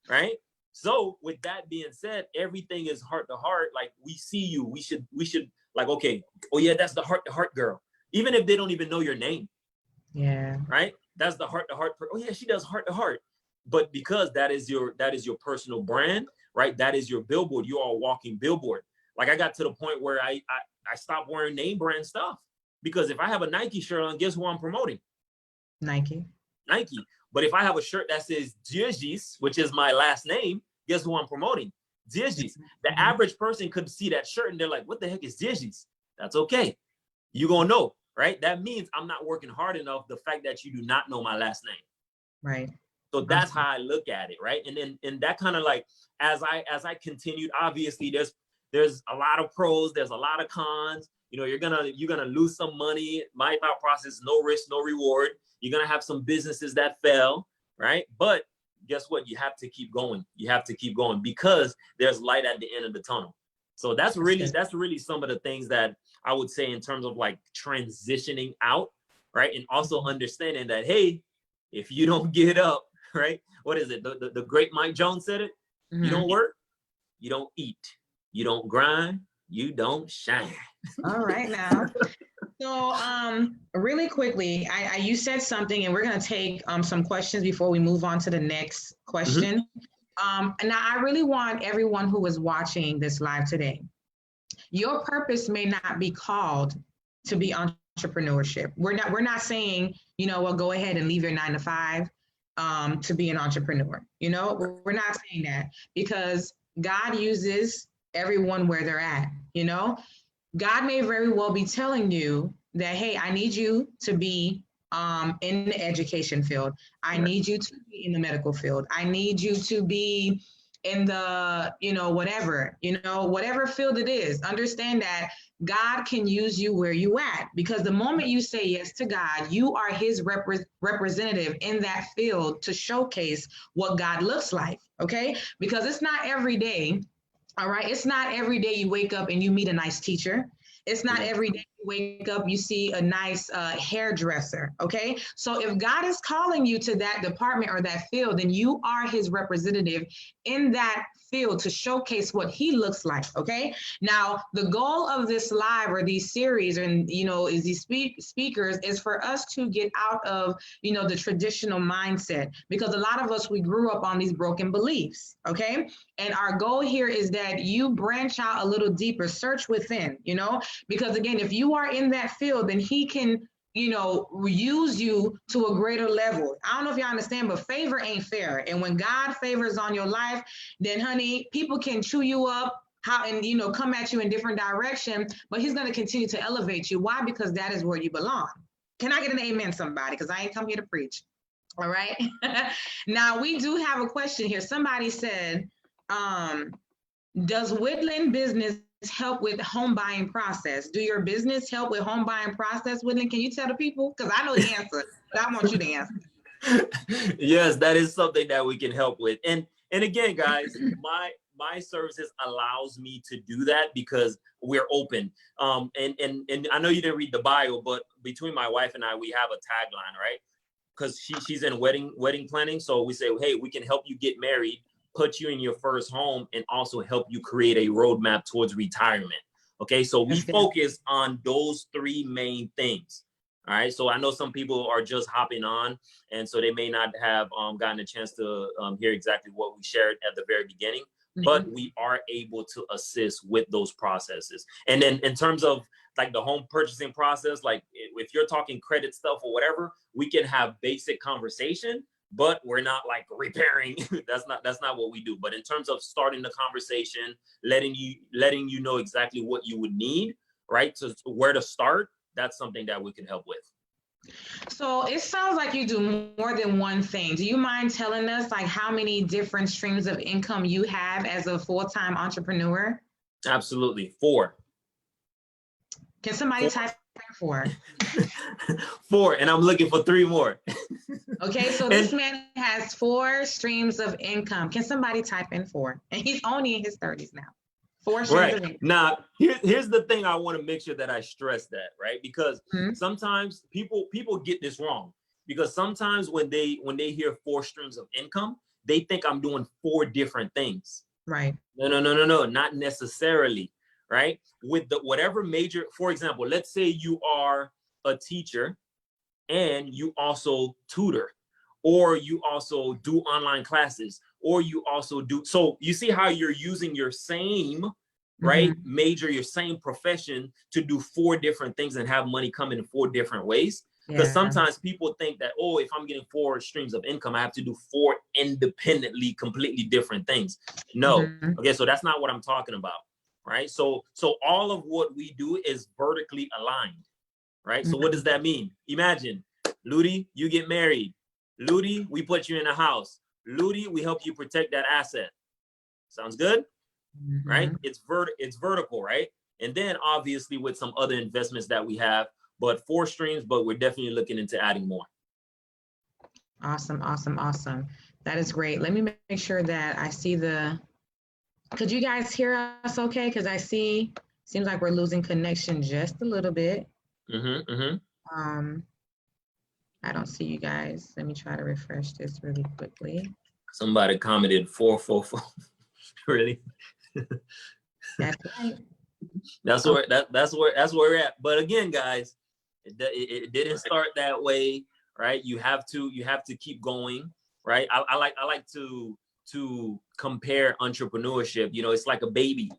right? So with that being said, everything is heart to heart. Like, we see you, we should like, okay, oh yeah, that's the Heart to Heart girl. Even if they don't even know your name. Yeah. Right? That's the Heart to Heart. Oh yeah, she does Heart to Heart. But because that is your personal brand, right? That is your billboard. You are a walking billboard. Like, I got to the point where I stopped wearing name brand stuff, because if I have a Nike shirt on, guess who I'm promoting? Nike. But if I have a shirt that says Dieujuste, which is my last name, guess who I'm promoting? Dieujuste. The average person could see that shirt and they're like, what the heck is Dieujuste? That's okay. You're going to know, right? That means I'm not working hard enough, the fact that you do not know my last name. Right. So that's how I look at it, right? And that kind of like, as I continued, obviously there's a lot of pros, there's a lot of cons. You know, you're gonna lose some money. My thought process, no risk, no reward. You're gonna have some businesses that fail, right? But guess what? You have to keep going. You have to keep going, because there's light at the end of the tunnel. So that's really some of the things that I would say in terms of like transitioning out, right? And also understanding that, hey, if you don't get up, right? What is it? The great Mike Jones said it. You don't work, you don't eat, you don't grind, you don't shine. All right now. So really quickly, you said something, and we're going to take some questions before we move on to the next question. And I really want everyone who is watching this live today, your purpose may not be called to be entrepreneurship. We're not saying, you know, well, go ahead and leave your 9 to 5 to be an entrepreneur. You know, we're not saying that, because God uses everyone where they're at. You know, God may very well be telling you that, hey, I need you to be in the education field. I need you to be in the medical field. I need you to be in the, whatever field it is. Understand that God can use you where you at, because the moment you say yes to God, you are his representative in that field to showcase what God looks like, okay? Because it's not every day, all right? It's not every day you wake up and you meet a nice teacher. It's not every day you wake up, you see a nice hairdresser, okay? So if God is calling you to that department or that field, then you are his representative in that field to showcase what he looks like, okay? Now, the goal of this live or these series and, is these speakers is for us to get out of, the traditional mindset, because a lot of us, we grew up on these broken beliefs, okay? And our goal here is that you branch out a little deeper, search within, because again, if you are in that field, then he can use you to a greater level. I don't know if y'all understand, but favor ain't fair. And when God favors on your life, then honey, people can chew you up and come at you in different direction, but he's going to continue to elevate you. Why? Because that is where you belong. Can I get an amen, somebody? Because I ain't come here to preach. All right. Now we do have a question here. Somebody said, does Widlin business help with home buying process? Do your business help with home buying process, Widlin? Can you tell the people? Because I know the answer, but I want you to answer. Yes, that is something that we can help with. And again, guys, my services allows me to do that because we're open. And I know you didn't read the bio, but between my wife and I, we have a tagline, right? Because she's in wedding planning. So we say, hey, we can help you get married, put you in your first home, and also help you create a roadmap towards retirement. Okay, so we focus on those three main things. All right, so I know some people are just hopping on, and so they may not have gotten a chance to hear exactly what we shared at the very beginning, but we are able to assist with those processes. And then in terms of like the home purchasing process, like if you're talking credit stuff or whatever, we can have basic conversation, but we're not like repairing. That's not what we do. But in terms of starting the conversation, letting you know exactly what you would need, right, to where to start, that's something that we can help with. So it sounds like you do more than one thing. Do you mind telling us like how many different streams of income you have as a full-time entrepreneur? Absolutely. 4. Can somebody type in 4? 4, and I'm looking for 3 more. Okay, so this man has 4 streams of income. Can somebody type in 4? And he's only in his 30s now. 4 streams of income. Now, here's the thing I want to make sure that I stress that, right? Because sometimes people get this wrong. Because sometimes when they hear 4 streams of income, they think I'm doing 4 different things. Right. No, not necessarily. Right? With the whatever major, for example, let's say you are a teacher and you also tutor, or you also do online classes, or you also do, so you see how you're using your same, right, major, your same profession to do 4 different things and have money come in 4 different ways. Because sometimes people think that, oh, if I'm getting 4 streams of income, I have to do 4 independently, completely different things. No. Okay, so that's not what I'm talking about. Right. So all of what we do is vertically aligned. Right. So what does that mean? Imagine, Ludi, you get married. Ludi, we put you in a house. Ludi, we help you protect that asset. Sounds good? Right. It's vertical. Right. And then obviously with some other investments that we have, but 4 streams, but we're definitely looking into adding more. Awesome. That is great. Let me make sure that I see could you guys hear us okay? Because I seems like we're losing connection just a little bit. I don't see you guys. Let me try to refresh this really quickly. Somebody commented 444. Really? That's right. That's where we're at. But again, guys, it didn't start that way, right? You have to keep going, right? I like to compare entrepreneurship. It's like a baby.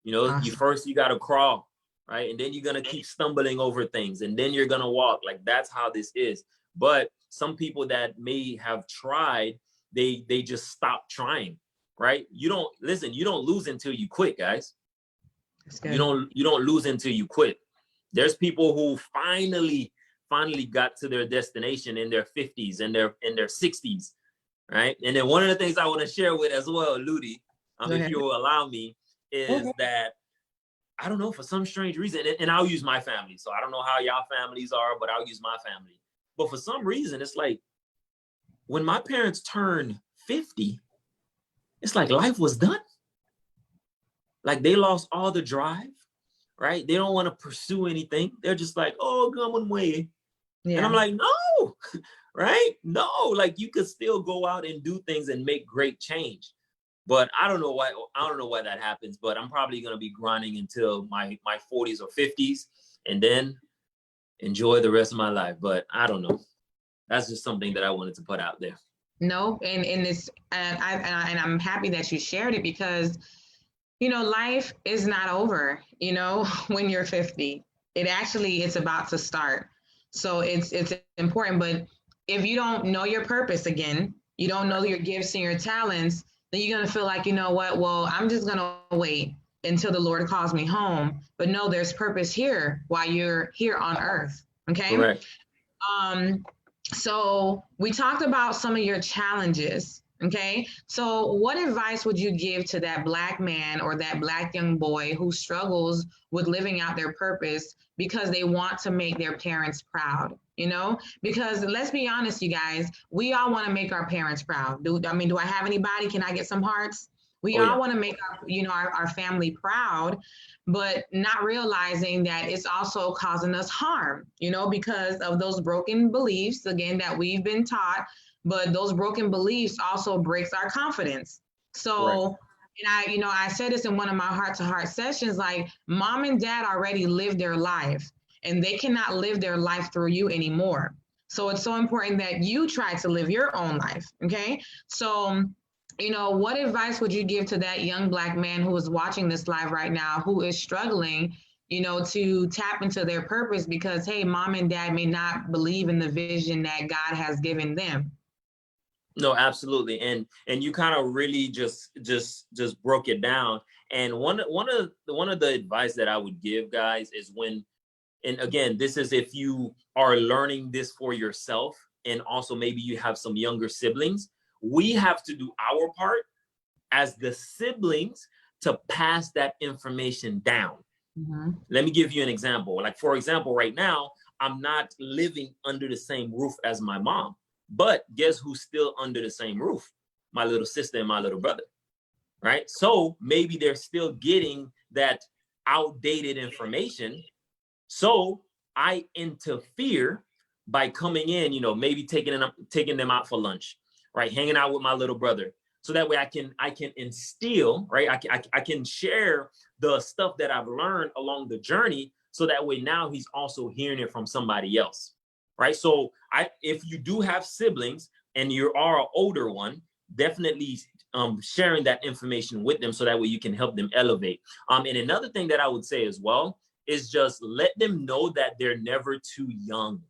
Awesome. You got to crawl, right? And then you're going to keep stumbling over things, and then you're going to walk. Like, that's how this is. But some people that may have tried, they just stop trying, right? You don't lose until you quit, guys. You don't lose until you quit. There's people who finally got to their destination in their 50s and their 60s. Right. And then one of the things I want to share with as well, Ludi, if you will allow me, is that I don't know, for some strange reason, and I'll use my family. So I don't know how y'all families are, but I'll use my family. But for some reason, it's like when my parents turned 50, it's like life was done. Like they lost all the drive, right? They don't want to pursue anything. They're just like, oh, come on way. Yeah. And I'm like, no, right? No, like you could still go out and do things and make great change. But I don't know why that happens, but I'm probably going to be grinding until my 40s or 50s and then enjoy the rest of my life. But I don't know. That's just something that I wanted to put out there. No, and this, and I'm happy that you shared it because, you know, life is not over, you know, when you're 50. It's about to start. So it's important. But if you don't know your purpose again, you don't know your gifts and your talents, then you're going to feel like, you know what, well, I'm just going to wait until the Lord calls me home. But no, there's purpose here while you're here on earth. Okay. Correct. So we talked about some of your challenges. Okay. So what advice would you give to that Black man or that Black young boy who struggles with living out their purpose because they want to make their parents proud? You know, because let's be honest, you guys, we all want to make our parents proud. Do I have anybody? Can I get some hearts? We all want to make our family proud, but not realizing that it's also causing us harm, you know, because of those broken beliefs, again, that we've been taught, but those broken beliefs also breaks our confidence. So, and I said this in one of my heart-to-heart sessions, like mom and dad already lived their life and they cannot live their life through you anymore. So it's so important that you try to live your own life, okay? So, you know, what advice would you give to that young Black man who is watching this live right now, who is struggling, you know, to tap into their purpose because, hey, mom and dad may not believe in the vision that God has given them? No, absolutely. And you kind of really just broke it down. And one of the advice that I would give guys is and again, this is if you are learning this for yourself and also maybe you have some younger siblings, we have to do our part as the siblings to pass that information down. Mm-hmm. Let me give you an example. Like, for example, right now, I'm not living under the same roof as my mom, but guess who's still under the same roof? My little sister and my little brother, right? So maybe they're still getting that outdated information. So I interfere by coming in, you know, maybe taking them out for lunch, right? Hanging out with my little brother. So that way I can instill, right? I can share the stuff that I've learned along the journey. So that way now he's also hearing it from somebody else, right? So if you do have siblings and you are an older one, definitely sharing that information with them so that way you can help them elevate. And another thing that I would say as well is just let them know that they're never too young.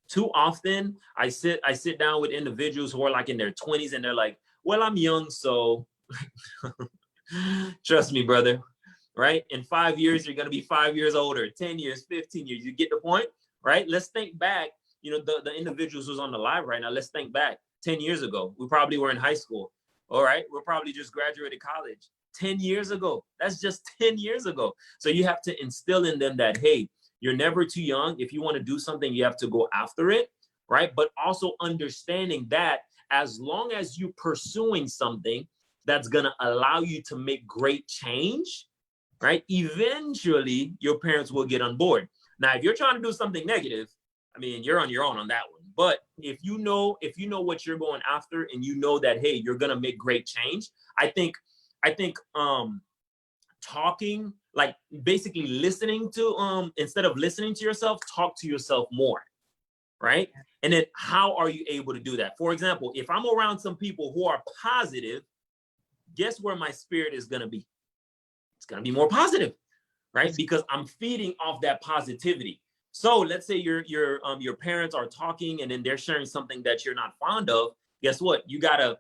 Too often, I sit down with individuals who are like in their 20s and they're like, well, I'm young, so trust me, brother, right? In 5 years, you're going to be 5 years older, 10 years, 15 years. You get the point, right? Let's think back, you know, the individuals who's on the live right now, let's think back 10 years ago. We probably were in high school, all right? We're probably just graduated college. 10 years ago. That's just 10 years ago. So you have to instill in them that, hey, you're never too young. If you want to do something, you have to go after it, right? But also understanding that as long as you're pursuing something that's going to allow you to make great change, right? Eventually, your parents will get on board. Now, if you're trying to do something negative, I mean, you're on your own on that one. But if you know what you're going after and you know that, hey, you're going to make great change, I think talking, like basically listening to, instead of listening to yourself, talk to yourself more, right? And then how are you able to do that? For example, if I'm around some people who are positive, guess where my spirit is going to be? It's going to be more positive, right? Because I'm feeding off that positivity. So let's say your parents are talking and then they're sharing something that you're not fond of. Guess what? You gotta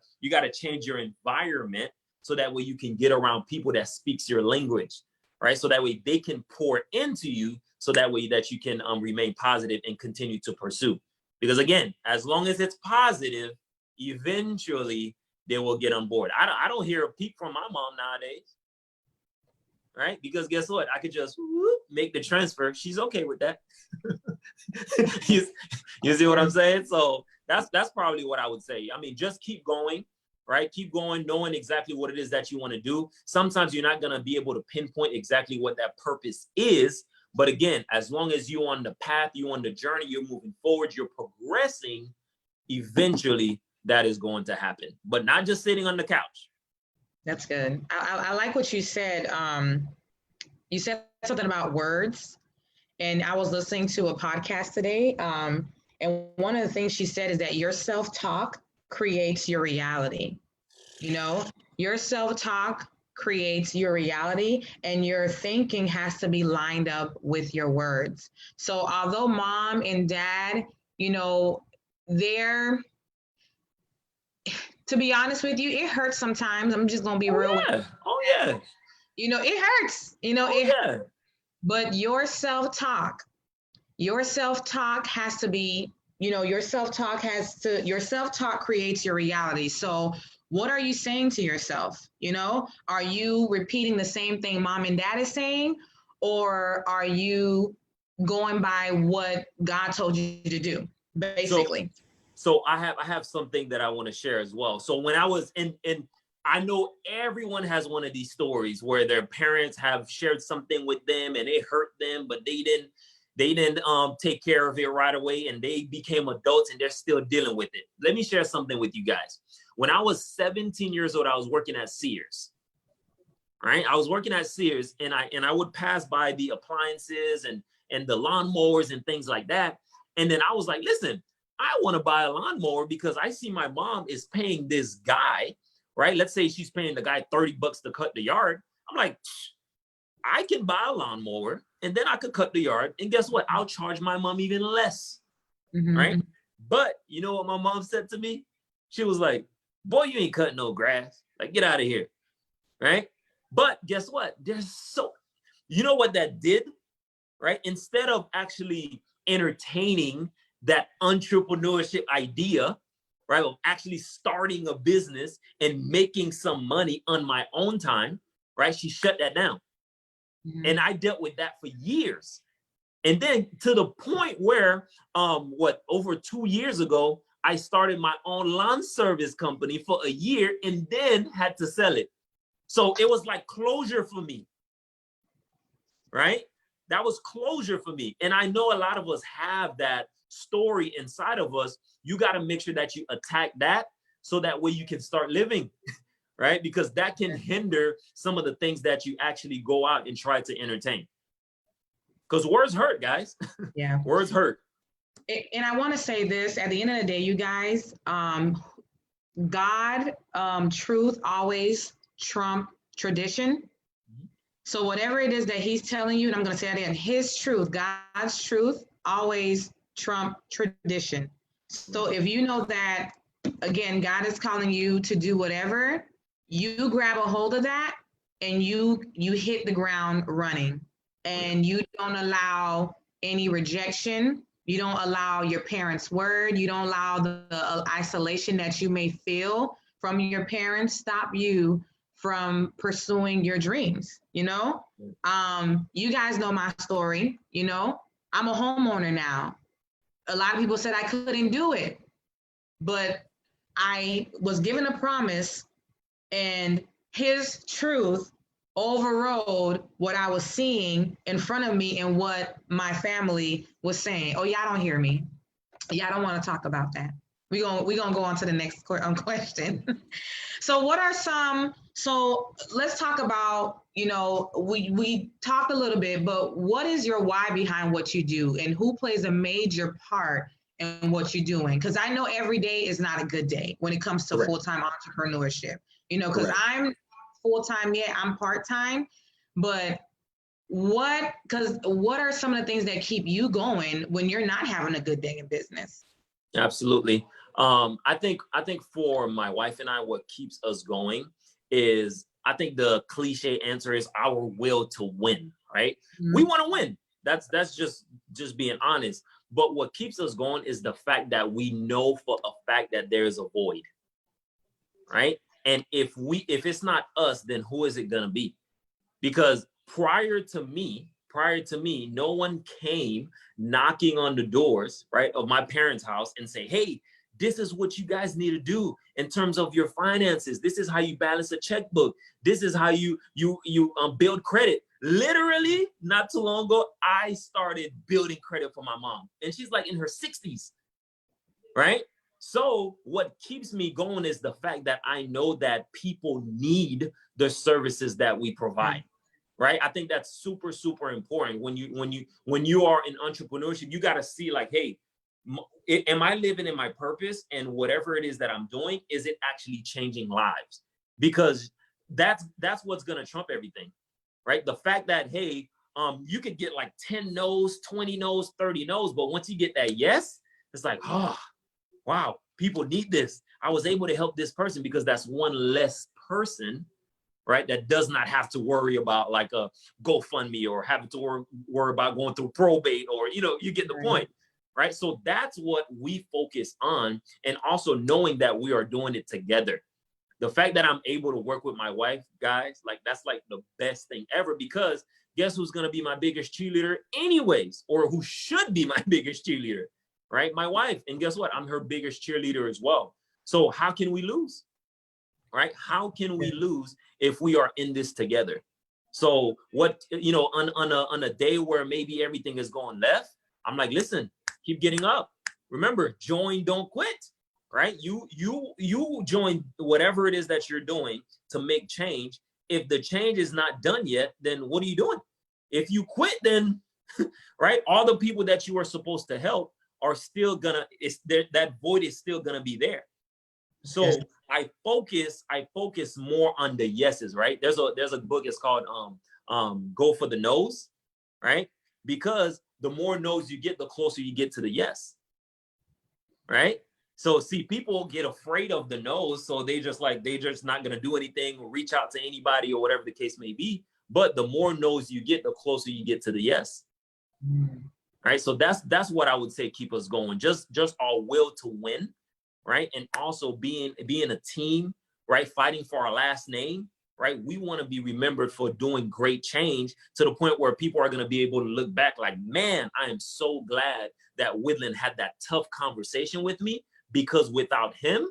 change your environment so that way you can get around people that speaks your language, right? So that way they can pour into you, so that way that you can remain positive and continue to pursue. Because again, as long as it's positive, eventually they will get on board. I don't hear a peep from my mom nowadays, right? Because guess what? I could just make the transfer. She's okay with that. You see what I'm saying? So that's probably what I would say. I mean, just keep going. right? Keep going, knowing exactly what it is that you want to do. Sometimes you're not going to be able to pinpoint exactly what that purpose is. But again, as long as you're on the path, you're on the journey, you're moving forward, you're progressing, eventually that is going to happen, but not just sitting on the couch. That's good. I like what you said. You said something about words, and I was listening to a podcast today. And one of the things she said is that your self-talk creates your reality. You know, your self-talk creates your reality, and your thinking has to be lined up with your words. So although mom and dad, you know, they're, to be honest with you, it hurts sometimes. I'm just gonna be real. Yeah. Oh yeah. You know, it hurts. You know, it yeah. But your self-talk has to be, you know, your self-talk creates your reality. So what are you saying to yourself? You know, are you repeating the same thing mom and dad is saying, or are you going by what God told you to do, basically? So I have something that I want to share as well. So when I was in I know everyone has one of these stories where their parents have shared something with them and it hurt them, but they didn't take care of it right away, and they became adults and they're still dealing with it. Let me share something with you guys. When I was 17 years old, I was working at Sears. Right? I was working at Sears, and I would pass by the appliances and the lawnmowers and things like that. And then I was like, listen, I want to buy a lawnmower because I see my mom is paying this guy, right? Let's say she's paying the guy $30 to cut the yard. I'm like, I can buy a lawnmower and then I could cut the yard. And guess what? I'll charge my mom even less, right? But you know what my mom said to me? She was like, boy, you ain't cutting no grass. Like, get out of here, right? But guess what? You know what that did, right? Instead of actually entertaining that entrepreneurship idea, right, of actually starting a business and making some money on my own time, right, she shut that down. And I dealt with that for years. And then to the point where, over 2 years ago, I started my own lawn service company for a year and then had to sell it. So it was like closure for me, right? That was closure for me. And I know a lot of us have that story inside of us. You got to make sure that you attack that so that way you can start living, right? Because that can hinder some of the things that you actually go out and try to entertain. Because words hurt, guys. Yeah. Words hurt. And I want to say this, at the end of the day, you guys, God, truth always trump tradition. So whatever it is that he's telling you, and I'm going to say that again, his truth, God's truth always trump tradition. So if you know that, again, God is calling you to do whatever, you grab a hold of that and you hit the ground running, and you don't allow any rejection. You don't allow your parents' word. You don't allow the isolation that you may feel from your parents stop you from pursuing your dreams. You know, you guys know my story. You know, I'm a homeowner now. A lot of people said I couldn't do it, but I was given a promise, and his truth overrode what I was seeing in front of me and what my family was saying. Oh, y'all don't hear me. Y'all don't want to talk about that. We're gonna go on to the next question. So let's talk about, you know, we talked a little bit, but what is your why behind what you do, and who plays a major part in what you're doing? Because I know every day is not a good day when it comes to full-time entrepreneurship, you know, because I'm full-time yet, I'm part-time, but what are some of the things that keep you going when you're not having a good day in business? Absolutely. I think for my wife and I, what keeps us going is, I think the cliche answer is our will to win, right? Mm-hmm. We want to win. That's just being honest. But what keeps us going is the fact that we know for a fact that there is a void, right? And if it's not us, then who is it going to be? Because prior to me, no one came knocking on the doors, right, of my parents' house and say, hey, this is what you guys need to do. in terms of your finances. This is how you balance a checkbook. This is how you build credit. Literally, not too long ago, I started building credit for my mom, and she's like in her 60s, right? So what keeps me going is the fact that I know that people need the services that we provide, right? I think that's super, super important. When you are in entrepreneurship, you got to see like, hey, am I living in my purpose? And whatever it is that I'm doing, is it actually changing lives? Because that's what's going to trump everything, right? The fact that, hey, you could get like 10 no's, 20 no's, 30 no's, but once you get that yes, it's like, oh, wow, people need this. I was able to help this person, because that's one less person, right, that does not have to worry about like a GoFundMe or having to worry about going through probate, or, you get the point, right? So that's what we focus on. And also knowing that we are doing it together. The fact that I'm able to work with my wife, guys, like that's like the best thing ever, because guess who's going to be my biggest cheerleader anyways, or who should be my biggest cheerleader, right? My wife. And guess what? I'm her biggest cheerleader as well. So how can we lose, right? How can we lose if we are in this together? So what, on a day where maybe everything is going left, I'm like, listen, keep getting up. Remember, join, don't quit, right? You join whatever it is that you're doing to make change. If the change is not done yet, then what are you doing? If you quit, then, right, all the people that you are supposed to help are still gonna, that void is still gonna be there. So I focus more on the yeses, right? There's a book, it's called Go for the No's, right? Because the more no's you get, the closer you get to the yes, right? So see, people get afraid of the no's, so they're just not gonna do anything or reach out to anybody or whatever the case may be. But the more no's you get, the closer you get to the yes. Right? So that's what I would say keep us going. Just our will to win, right? And also being a team, right? Fighting for our last name, right? We want to be remembered for doing great change to the point where people are going to be able to look back like, man, I am so glad that Widlin had that tough conversation with me, because without him,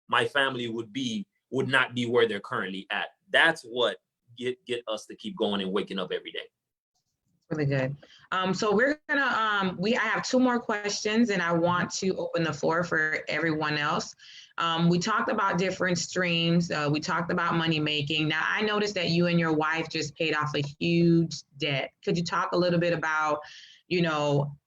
my family would not be where they're currently at. That's what get us to keep going and waking up every day. Really good. So we're gonna I have two more questions, and I want to open the floor for everyone else. We talked about different streams. We talked about money making. Now I noticed that you and your wife just paid off a huge debt. Could you talk a little bit about,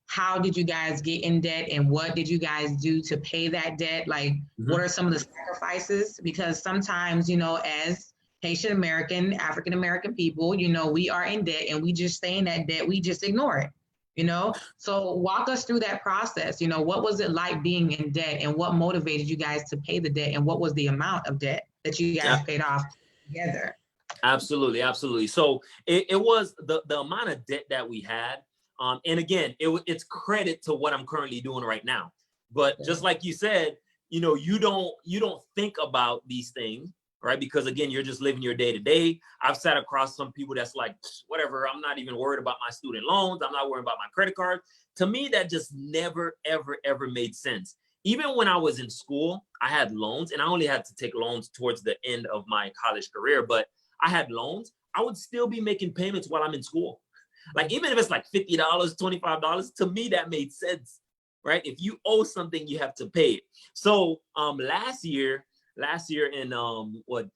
how did you guys get in debt, and what did you guys do to pay that debt? Like, what are some of the sacrifices? Because sometimes, as Haitian American, African American people, we are in debt and we just stay in that debt. We just ignore it, So walk us through that process. What was it like being in debt, and what motivated you guys to pay the debt, and what was the amount of debt that you guys paid off together? Absolutely, absolutely. So it was the amount of debt that we had. And again, it's credit to what I'm currently doing right now. But just like you said, you don't think about these things, right? Because again, you're just living your day to day. I've sat across some people that's like, whatever, I'm not even worried about my student loans. I'm not worried about my credit card. To me, that just never, ever, ever made sense. Even when I was in school, I had loans, and I only had to take loans towards the end of my college career, but I had loans. I would still be making payments while I'm in school. Like, even if it's like $50, $25, to me, that made sense, right? If you owe something, you have to pay it. So last year in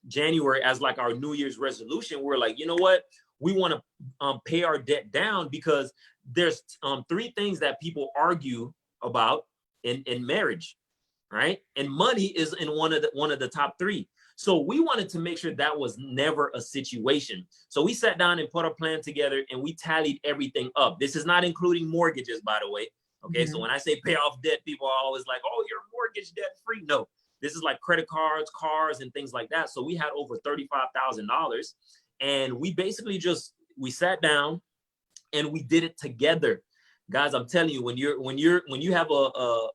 January, as like our New Year's resolution, we're like, you know what? We want to pay our debt down, because there's three things that people argue about in marriage, right? And money is in one of the top three. So we wanted to make sure that was never a situation. So we sat down and put a plan together, and we tallied everything up. This is not including mortgages, by the way. Okay, so when I say pay off debt, people are always like, oh, you're mortgage debt free. No, this is like credit cards, cars, and things like that. So we had over $35,000, and we basically we sat down and we did it together. Guys, I'm telling you, when you have a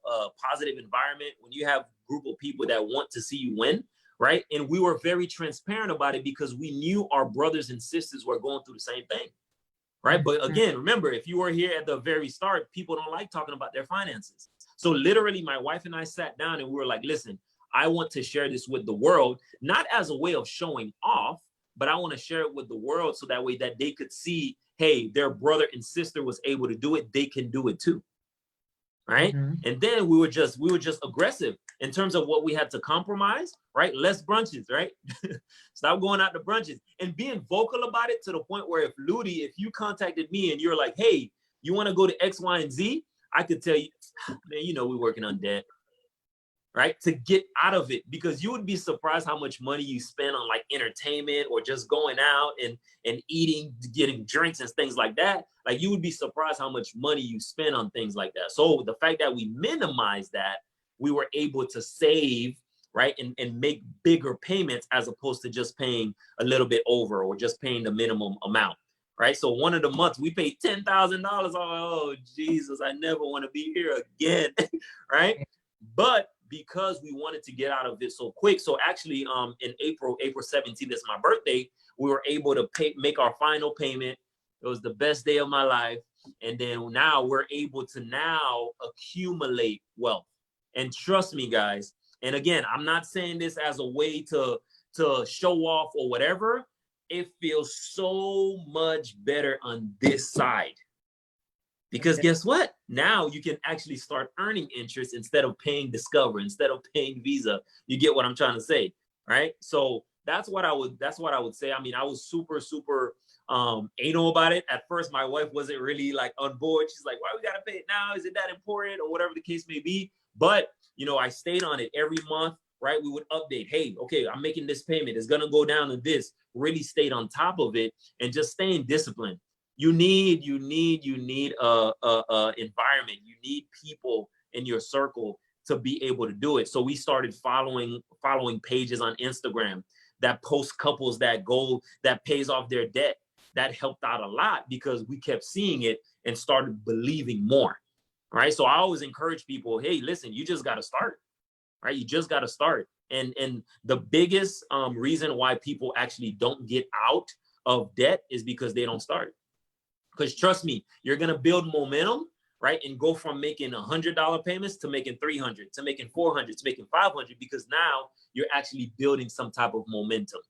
positive environment, when you have a group of people that want to see you win, right? And we were very transparent about it, because we knew our brothers and sisters were going through the same thing, right? But again, remember, if you were here at the very start, people don't like talking about their finances. So literally, my wife and I sat down and we were like, listen, I want to share this with the world, not as a way of showing off, but I want to share it with the world so that way that they could see, hey, their brother and sister was able to do it. They can do it too. Right. And then we were just aggressive in terms of what we had to compromise, right? Less brunches, right? Stop going out to brunches and being vocal about it to the point where if you contacted me and you're like, hey, you want to go to X, Y, and Z, I could tell you, man, you know, we're working on debt, right? To get out of it, because you would be surprised how much money you spend on like entertainment or just going out and eating, getting drinks and things like that. Like you would be surprised how much money you spend on things like that. So the fact that we minimized that, we were able to save, right? And make bigger payments as opposed to just paying a little bit over or just paying the minimum amount, right? So one of the months we paid $10,000. Oh, Jesus, I never want to be here again, right? But because we wanted to get out of it so quick. So actually in April 17th is my birthday, we were able to make our final payment. It was the best day of my life. And then now we're able to now accumulate wealth. And trust me, guys, and again, I'm not saying this as a way to show off or whatever. It feels so much better on this side. Because guess what? Now you can actually start earning interest instead of paying Discover, instead of paying Visa. You get what I'm trying to say, right? So that's what I would say. I mean, I was super anal about it. At first, my wife wasn't really like on board. She's like, why we gotta pay it now? Is it that important? Or whatever the case may be. But you know, I stayed on it every month, right? We would update, hey, okay, I'm making this payment. It's gonna go down to this. Really stayed on top of it and just staying disciplined. You need a environment. You need people in your circle to be able to do it. So we started following pages on Instagram that post couples that pays off their debt. That helped out a lot because we kept seeing it and started believing more, right? So I always encourage people, hey, listen, you just got to start, right? You just got to start. And the biggest reason why people actually don't get out of debt is because they don't start. Because trust me, you're going to build momentum, right? And go from making $100 payments to making 300, to making 400, to making 500, because now you're actually building some type of momentum.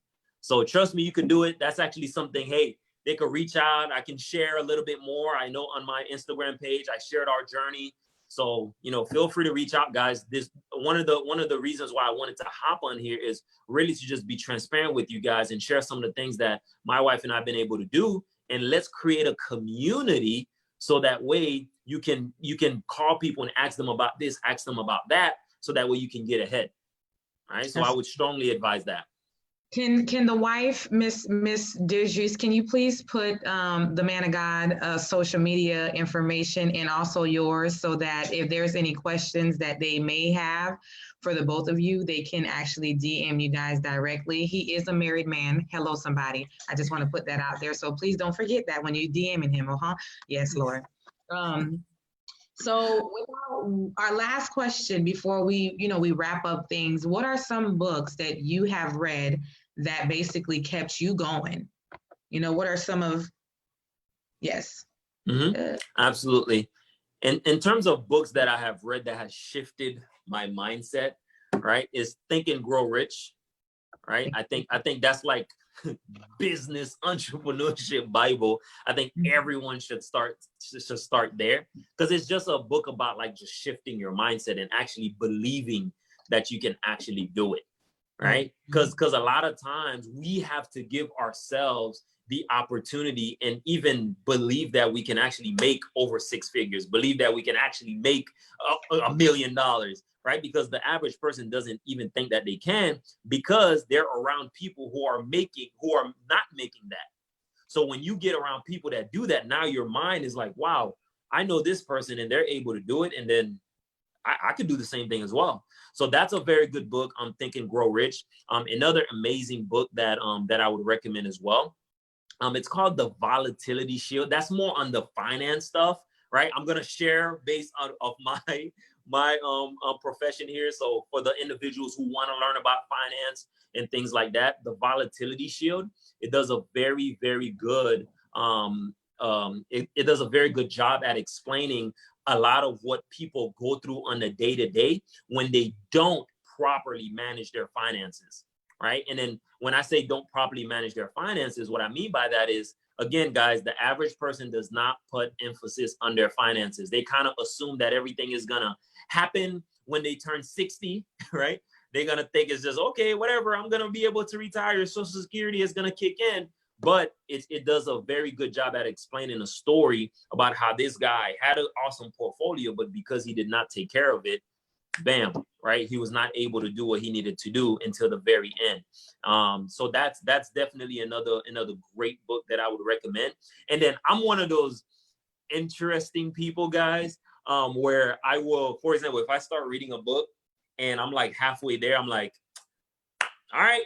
So trust me, you can do it. That's actually something, hey, they could reach out. I can share a little bit more. I know on my Instagram page, I shared our journey. So, you know, feel free to reach out, guys. This one of the reasons why I wanted to hop on here is really to just be transparent with you guys and share some of the things that my wife and I have been able to do. And let's create a community so that way you can call people and ask them about this, ask them about that, so that way you can get ahead. All right. So I would strongly advise that. Can the wife, Miss Dieujuste, can you please put the man of God social media information and also yours, so that if there's any questions that they may have for the both of you, they can actually DM you guys directly. He is a married man. Hello, somebody. I just want to put that out there. So please don't forget that when you're DMing him. Yes, Lord. So our last question before we wrap up things, what are some books that you have read that basically kept you going? You know, what are some of, yes. Absolutely. In terms of books that I have read that has shifted my mindset, right, is Think and Grow Rich, right? I think that's like business entrepreneurship Bible. I think everyone should start there, because it's just a book about like just shifting your mindset and actually believing that you can actually do it, right? Because a lot of times we have to give ourselves the opportunity and even believe that we can actually make over 6 figures, believe that we can actually make $1 million, right? Because the average person doesn't even think that they can, because they're around people who are not making that. So when you get around people that do that, now your mind is like, wow, I know this person and they're able to do it. And then I could do the same thing as well. So that's a very good book on Think and Grow Rich. Another amazing book that I would recommend as well. It's called The Volatility Shield. That's more on the finance stuff, right? I'm gonna share based on of my profession here. So for the individuals who want to learn about finance and things like that, The Volatility Shield, it does a very, very good it does a very good job at explaining a lot of what people go through on a day-to-day when they don't properly manage their finances, right? And then when I say don't properly manage their finances, what I mean by that is, again, guys, the average person does not put emphasis on their finances. They kind of assume that everything is gonna happen when they turn 60, right? They're gonna think it's just, okay, whatever, I'm gonna be able to retire, Social Security is gonna kick in. But it does a very good job at explaining a story about how this guy had an awesome portfolio, but because he did not take care of it, bam, right? He was not able to do what he needed to do until the very end. So that's definitely another great book that I would recommend. And then I'm one of those interesting people, guys, where I will, for example, if I start reading a book and I'm like halfway there, I'm like, all right,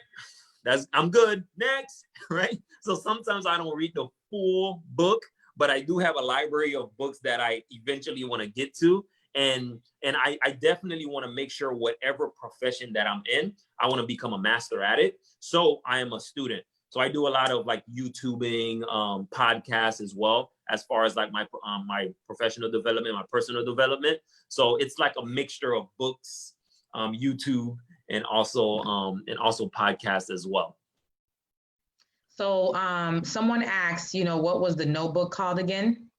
I'm good, next, right? So sometimes I don't read the full book, but I do have a library of books that I eventually want to get to. And I definitely want to make sure whatever profession that I'm in, I want to become a master at it. So I am a student. So I do a lot of like YouTubing, podcasts as well, as far as like my professional development, my personal development. So it's like a mixture of books, YouTube, and also podcasts as well. So someone asked, what was the notebook called again?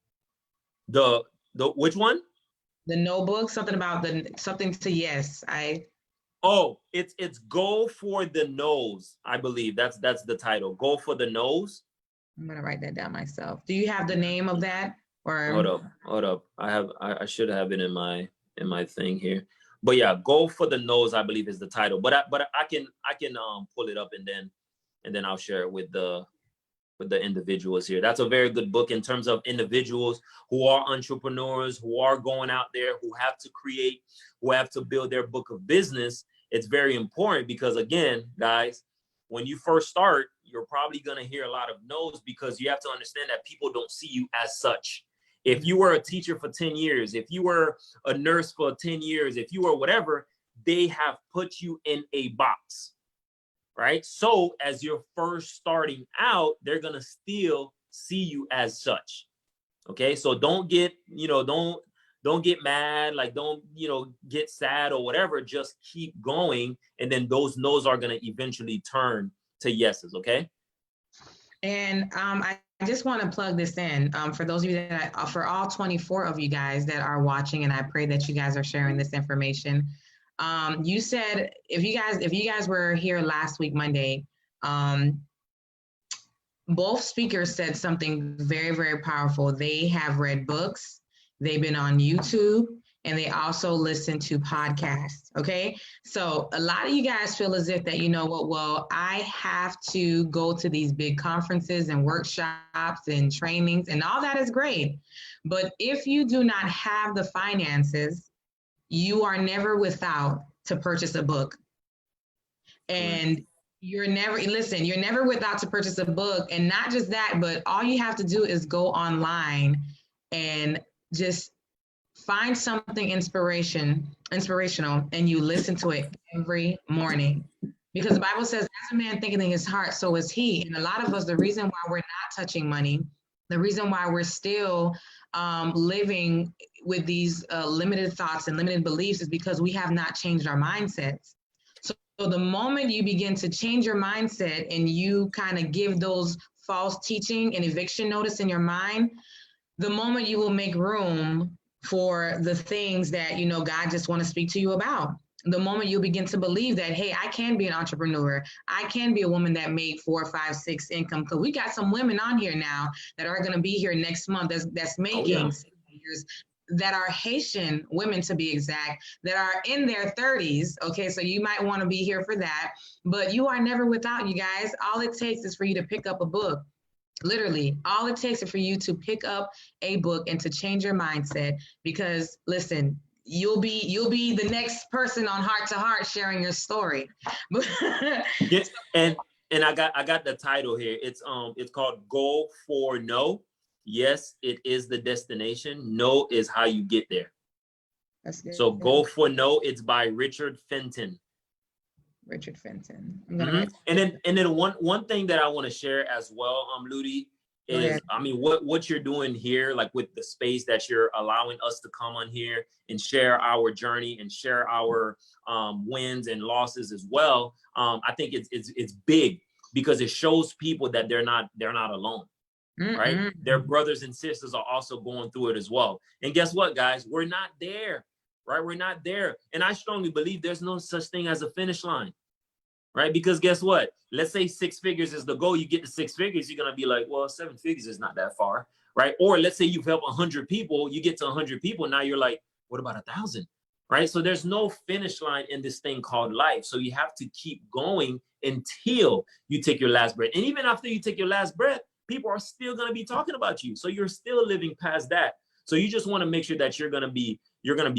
The which one? The notebook, something to yes. It's Go for the Nose, I believe. That's the title. Go for the Nose. I'm gonna write that down myself. Do you have the name of that? Or hold up. I should have it in my thing here. But yeah, Go for the Nose, I believe, is the title. But I can pull it up and then I'll share it with the individuals here. That's a very good book in terms of individuals who are entrepreneurs, who are going out there, who have to create, who have to build their book of business. It's very important because, again, guys, when you first start, you're probably going to hear a lot of no's because you have to understand that people don't see you as such. If you were a teacher for 10 years, if you were a nurse for 10 years, if you were whatever, they have put you in a box, right? So as you're first starting out, they're going to still see you as such. Okay. So don't get, don't get mad, like don't, get sad or whatever, just keep going. And then those no's are going to eventually turn to yeses. Okay. And I just want to plug this in for those of you for all 24 of you guys that are watching, and I pray that you guys are sharing this information. You said if you guys were here last week, Monday, both speakers said something very, very powerful. They have read books, they've been on YouTube, and they also listen to podcasts. Okay. So a lot of you guys feel as if that, well, I have to go to these big conferences and workshops and trainings, and all that is great. But if you do not have the finances, you are never without to purchase a book. And you're never without to purchase a book. And not just that, but all you have to do is go online and just find something inspirational, and you listen to it every morning. Because the Bible says, as a man thinketh in his heart, so is he. And a lot of us, the reason why we're not touching money, the reason why we're still living with these limited thoughts and limited beliefs is because we have not changed our mindsets. So the moment you begin to change your mindset and you kind of give those false teaching and eviction notice in your mind, the moment you will make room for the things that, God just want to speak to you about. The moment you begin to believe that, hey, I can be an entrepreneur. I can be a woman that made 4, 5, 6 income. Because we got some women on here now that are going to be here next month that's making 6 figures, that are Haitian women, to be exact, that are in their 30s. Okay, so you might want to be here for that. But you are never without, you guys. All it takes is for you to pick up a book. Literally, all it takes is for you to pick up a book and to change your mindset. Because listen, you'll be the next person on Heart to Heart sharing your story. Yes, and I got the title here. It's called Go for No. Yes, it is the destination. No is how you get there. That's good. So Go for No. It's by Richard Fenton. Richard Fenton. I'm gonna write. And then one thing that I want to share as well, Ludi, is, I mean, what you're doing here, like with the space that you're allowing us to come on here and share our journey and share our wins and losses as well. I think it's big because it shows people that they're not alone, right? Their brothers and sisters are also going through it as well. And guess what, guys? We're not there, right? We're not there. And I strongly believe there's no such thing as a finish line. Right? Because guess what? Let's say 6 figures is the goal. You get to 6 figures, you're going to be like, well, 7 figures is not that far, right? Or let's say you've helped 100 people, you get to 100 people. Now you're like, what about 1,000? Right? So there's no finish line in this thing called life. So you have to keep going until you take your last breath. And even after you take your last breath, people are still going to be talking about you. So you're still living past that. So you just want to make sure that you're going to be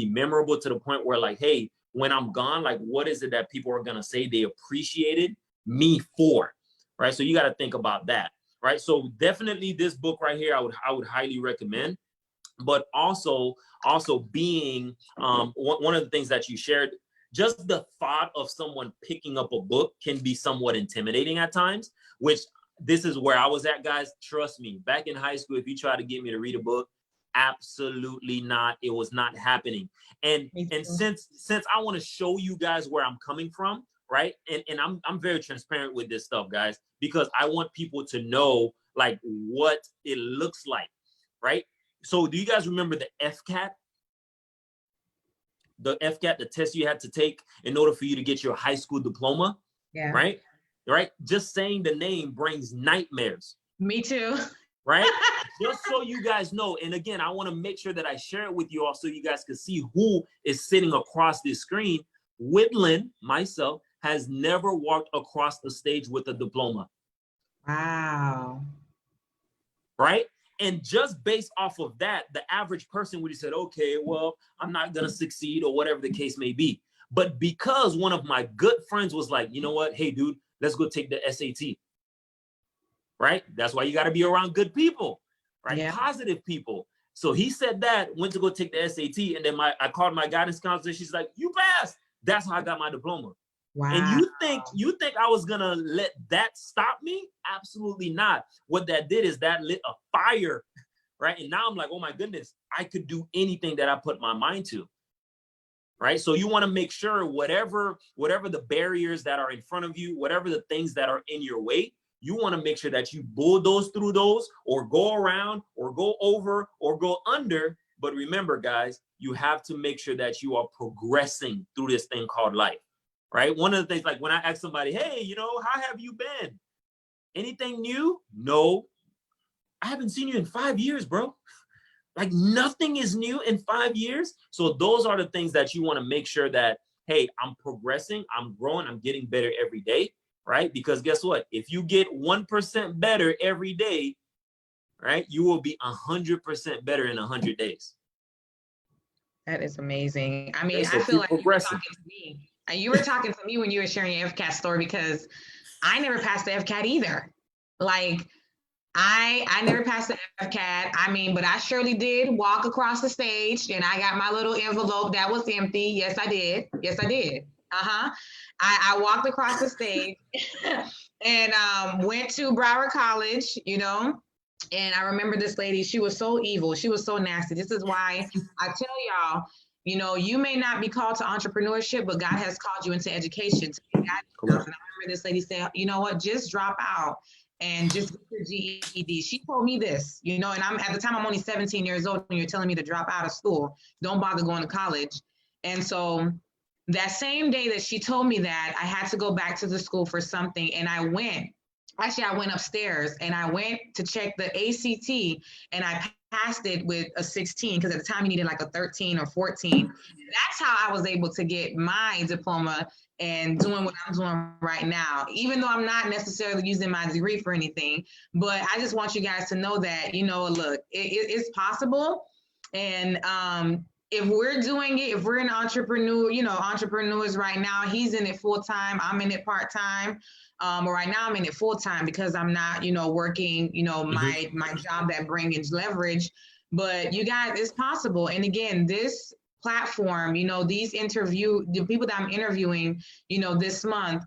memorable to the point where like, hey, when I'm gone, like, what is it that people are going to say they appreciated me for, right? So you got to think about that, right? So definitely this book right here, I would highly recommend, but also being one of the things that you shared, just the thought of someone picking up a book can be somewhat intimidating at times, which this is where I was at, guys. Trust me, back in high school, if you try to get me to read a book, absolutely not. It was not happening. And since I want to show you guys where I'm coming from, right? And I'm very transparent with this stuff, guys, because I want people to know like what it looks like, right? So do you guys remember the FCAT? The FCAT, the test you had to take in order for you to get your high school diploma? Yeah. Right? Right? Just saying the name brings nightmares. Me too. Right? Just so you guys know. And again, I want to make sure that I share it with you all so you guys can see who is sitting across this screen. Widlin, myself, has never walked across the stage with a diploma. Wow. Right? And just based off of that, the average person would have said, okay, well, I'm not going to succeed or whatever the case may be. But because one of my good friends was like, you know what? Hey, dude, let's go take the SAT. Right? That's why you got to be around good people, right? Yeah. Positive people. So he said that, went to go take the SAT, and then I called my guidance counselor. She's like, you passed. That's how I got my diploma. Wow. And you think I was gonna let that stop me? Absolutely not. What that did is that lit a fire, right? And now I'm like, oh my goodness, I could do anything that I put my mind to. Right? So you want to make sure whatever the barriers that are in front of you, whatever the things that are in your way, you want to make sure that you bulldoze through those, or go around, or go over, or go under. But remember, guys, you have to make sure that you are progressing through this thing called life, right? One of the things, like when I ask somebody, hey, you know, how have you been? Anything new? No, I haven't seen you in 5 years, bro. Like nothing is new in 5 years. So those are the things that you want to make sure that, hey, I'm progressing, I'm growing, I'm getting better every day. Right? Because guess what? If you get 1% better every day, right, you will be 100% better in 100 days. That is amazing. I mean, I feel like you were talking to me. You were talking to me when you were sharing your FCAT story, because I never passed the FCAT either. Like, I never passed the FCAT. I mean, but I surely did walk across the stage, and I got my little envelope that was empty. Yes, I did. Yes, I did. I walked across the stage and went to Broward College, you know, and I remember this lady, she was so evil. She was so nasty. This is why I tell y'all, you know, you may not be called to entrepreneurship, but God has called you into education. And I remember this lady said, you know what, just drop out and just get your GED. She told me this, you know, and at the time I'm only 17 years old when you're telling me to drop out of school. Don't bother going to college. And so that same day that she told me that, I had to go back to the school for something, and I went upstairs and I went to check the ACT, and I passed it with a 16, because at the time you needed like a 13 or 14. That's how I was able to get my diploma and doing what I'm doing right now, even though I'm not necessarily using my degree for anything. But I just want you guys to know that, you know, look, it's possible. And if we're doing it, if we're an entrepreneur, you know, entrepreneurs right now, he's in it full time, I'm in it part time. Or right now I'm in it full time because I'm not, you know, working, you know, my job that brings leverage. But you guys, it's possible. And again, this platform, you know, the people that I'm interviewing, you know, this month,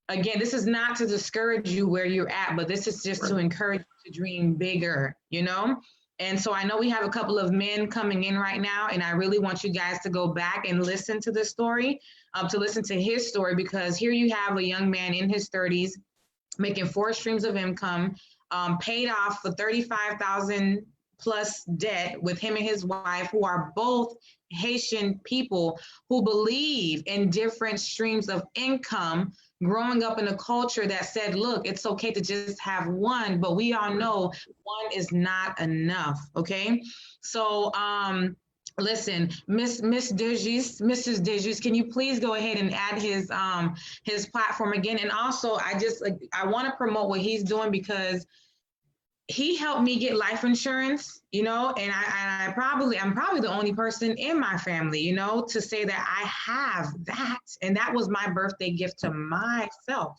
again, this is not to discourage you where you're at, but this is just to encourage you to dream bigger, you know? And so I know we have a couple of men coming in right now, and I really want you guys to go back and listen to this story, to listen to his story, because here you have a young man in his 30s making 4 streams of income, paid off for 35,000 plus debt with him and his wife, who are both Haitian people who believe in different streams of income, growing up in a culture that said, look, it's okay to just have one, but we all know one is not enough, okay? So listen, Mrs. Dieujuste, can you please go ahead and add his platform again? And also, I want to promote what he's doing, because he helped me get life insurance, you know, and I'm probably the only person in my family, you know, to say that I have that. And that was my birthday gift to myself,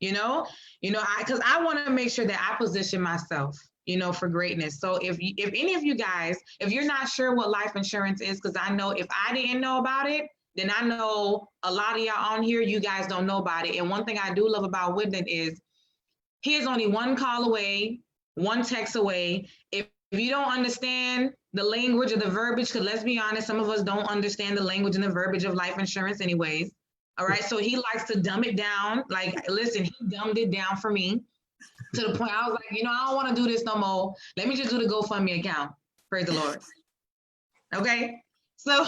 you know, because I want to make sure that I position myself, you know, for greatness. So if any of you guys, if you're not sure what life insurance is, because I know if I didn't know about it, then I know a lot of y'all on here, you guys don't know about it. And one thing I do love about Widlin is he is only one call away, one text away. If you don't understand the language or the verbiage, because let's be honest, some of us don't understand the language and the verbiage of life insurance anyways. All right, so he likes to dumb it down. Like, listen, he dumbed it down for me to the point I was like, you know, I don't want to do this no more. Let me just do the GoFundMe account. Praise the Lord. Okay, so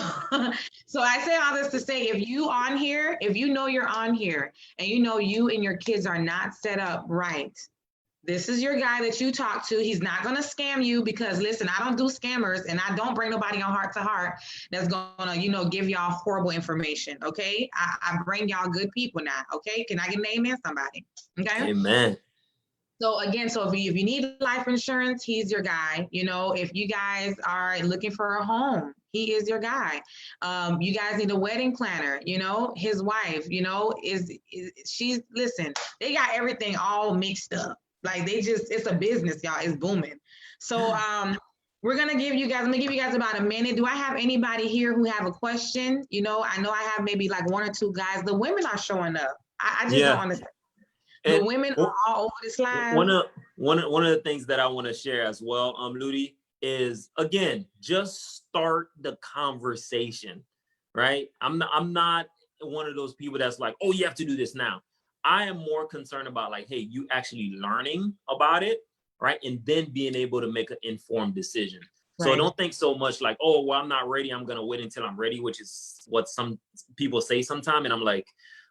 so I say all this to say, if you on here, if you know you're on here and you know you and your kids are not set up right, this is your guy that you talk to. He's not going to scam you, because listen, I don't do scammers, and I don't bring nobody on heart to heart that's going to, you know, give y'all horrible information. Okay. I bring y'all good people now. Okay. Can I get an amen, somebody? Okay. Amen. So again, so if you need life insurance, he's your guy. You know, if you guys are looking for a home, he is your guy. You guys need a wedding planner, you know, his wife, you know, she's, listen, they got everything all mixed up. Like it's a business, y'all. It's booming. So we're gonna give you guys, I'm gonna give you guys about a minute. Do I have anybody here who have a question? You know I have maybe like 1 or 2 guys. The women are showing up. I just don't understand. The women are all over this live. One of the things that I want to share as well, Ludi, is again, just start the conversation, right? I'm not one of those people that's like, oh, you have to do this now. I am more concerned about like, hey, you actually learning about it, right? And then being able to make an informed decision. Right. So don't think so much like, oh, well, I'm not ready, I'm going to wait until I'm ready, which is what some people say sometimes. And I'm like,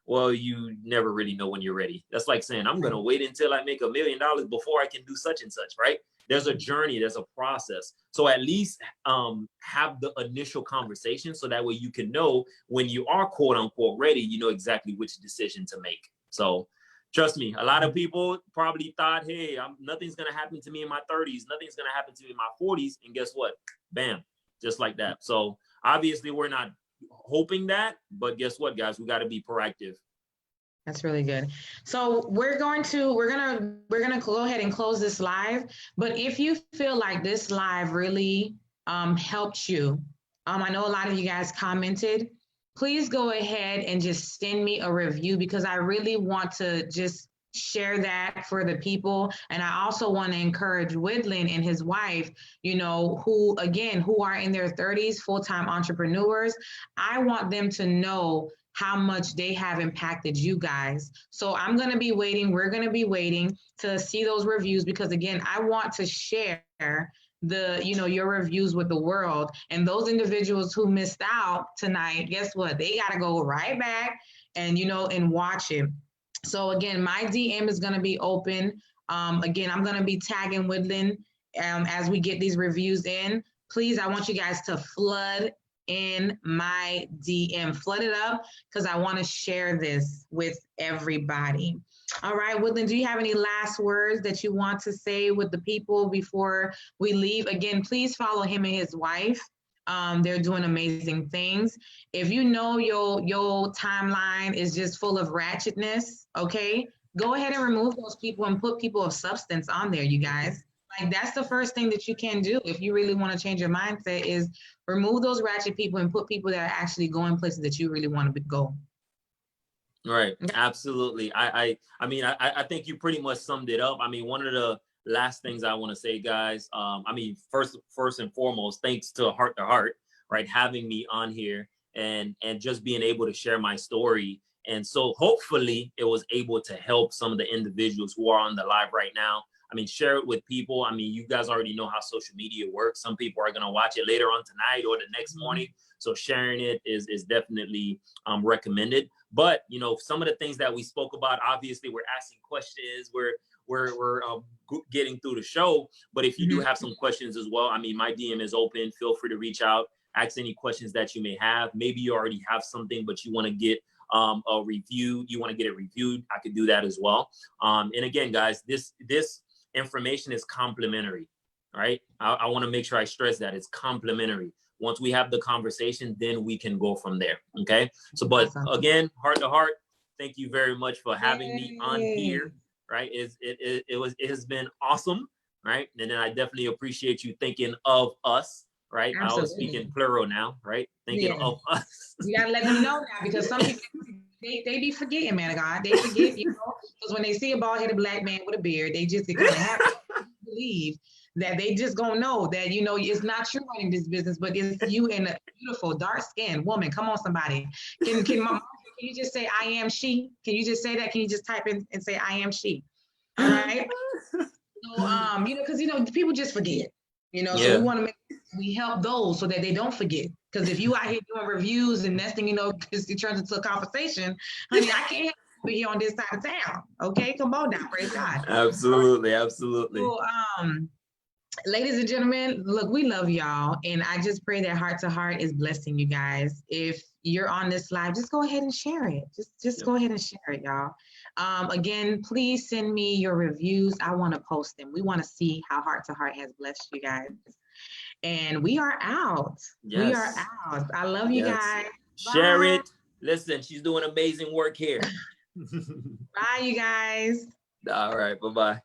well, you never really know when you're ready. That's like saying, I'm going to wait until I make $1 million before I can do such and such, right? There's a journey, there's a process. So at least have the initial conversation, so that way you can know when you are quote unquote ready, you know exactly which decision to make. So trust me, a lot of people probably thought, hey, nothing's going to happen to me in my 30s. Nothing's going to happen to me in my 40s. And guess what? Bam, just like that. So obviously we're not hoping that, but guess what, guys? We got to be proactive. That's really good. So we're gonna go ahead and close this live. But if you feel like this live really helped you, I know a lot of you guys commented. Please go ahead and just send me a review, because I really want to just share that for the people. And I also want to encourage Widlin and his wife, you know, who are in their 30s, full-time entrepreneurs. I want them to know how much they have impacted you guys. So I'm going to be waiting. We're going to be waiting to see those reviews, because again, I want to share your reviews with the world. And those individuals who missed out tonight, guess what? They got to go right back and, and watch it. So again, my DM is going to be open. Again, I'm going to be tagging Widlin as we get these reviews in. Please, I want you guys to flood in my DM, flood it up, because I want to share this with everybody. All right, Widlin, do you have any last words that you want to say with the people before we leave? Again, please follow him and his wife. They're doing amazing things. If you know your timeline is just full of ratchetness, okay, go ahead and remove those people and put people of substance on there, you guys. Like, that's the first thing that you can do if you really want to change your mindset, is remove those ratchet people and put people that are actually going places that you really want to go. Right. Absolutely. I mean, I think you pretty much summed it up. I mean, one of the last things I want to say, guys, I mean, first and foremost, thanks to Heart to Heart, right, having me on here and just being able to share my story. And so hopefully it was able to help some of the individuals who are on the live right now. I mean, share it with people. I mean, you guys already know how social media works. Some people are going to watch it later on tonight or the next morning. So sharing it is definitely recommended. But, you know, some of the things that we spoke about, obviously we're asking questions, we're getting through the show. But if you do have some questions as well, I mean, my DM is open. Feel free to reach out, ask any questions that you may have. Maybe you already have something, but you want to get a review. You want to get it reviewed. I could do that as well. And again, guys, this information is complimentary, right? I want to make sure I stress that it's complimentary. Once we have the conversation, then we can go from there. Okay. So, but again, Heart to Heart, thank you very much for having me on here. Right. It has been awesome. Right. And then I definitely appreciate you thinking of us. Right. Absolutely. I always speak in plural now. Right. Thinking of us. You gotta let them know now, because some people they be forgetting, man of God. They forget, you know, because when they see a bald-headed black man with a beard, they just kind of have to believe that they just gonna know that, you know, it's not you running this business, but it's you and a beautiful dark-skinned woman. Come on, somebody. Can you just say I am she? Can you just say that? Can you just type in and say I am she? All right. So you know, because you know, people just forget. You know, so we want to make we help those so that they don't forget. Because if you out here doing reviews and next thing you know, it turns into a conversation, honey, I can't be here on this side of town. Okay, come on now, praise God. Absolutely, absolutely. So, ladies and gentlemen, look, we love y'all, and I just pray that Heart to Heart is blessing you guys. If you're on this live, just go ahead and share it. Just go ahead and share it, y'all. Again, please send me your reviews. I want to post them. We want to see how Heart to Heart has blessed you guys. And we are out. Yes. We are out. I love you guys. Share Bye. It. Listen, she's doing amazing work here. Bye, you guys. All right. Bye-bye.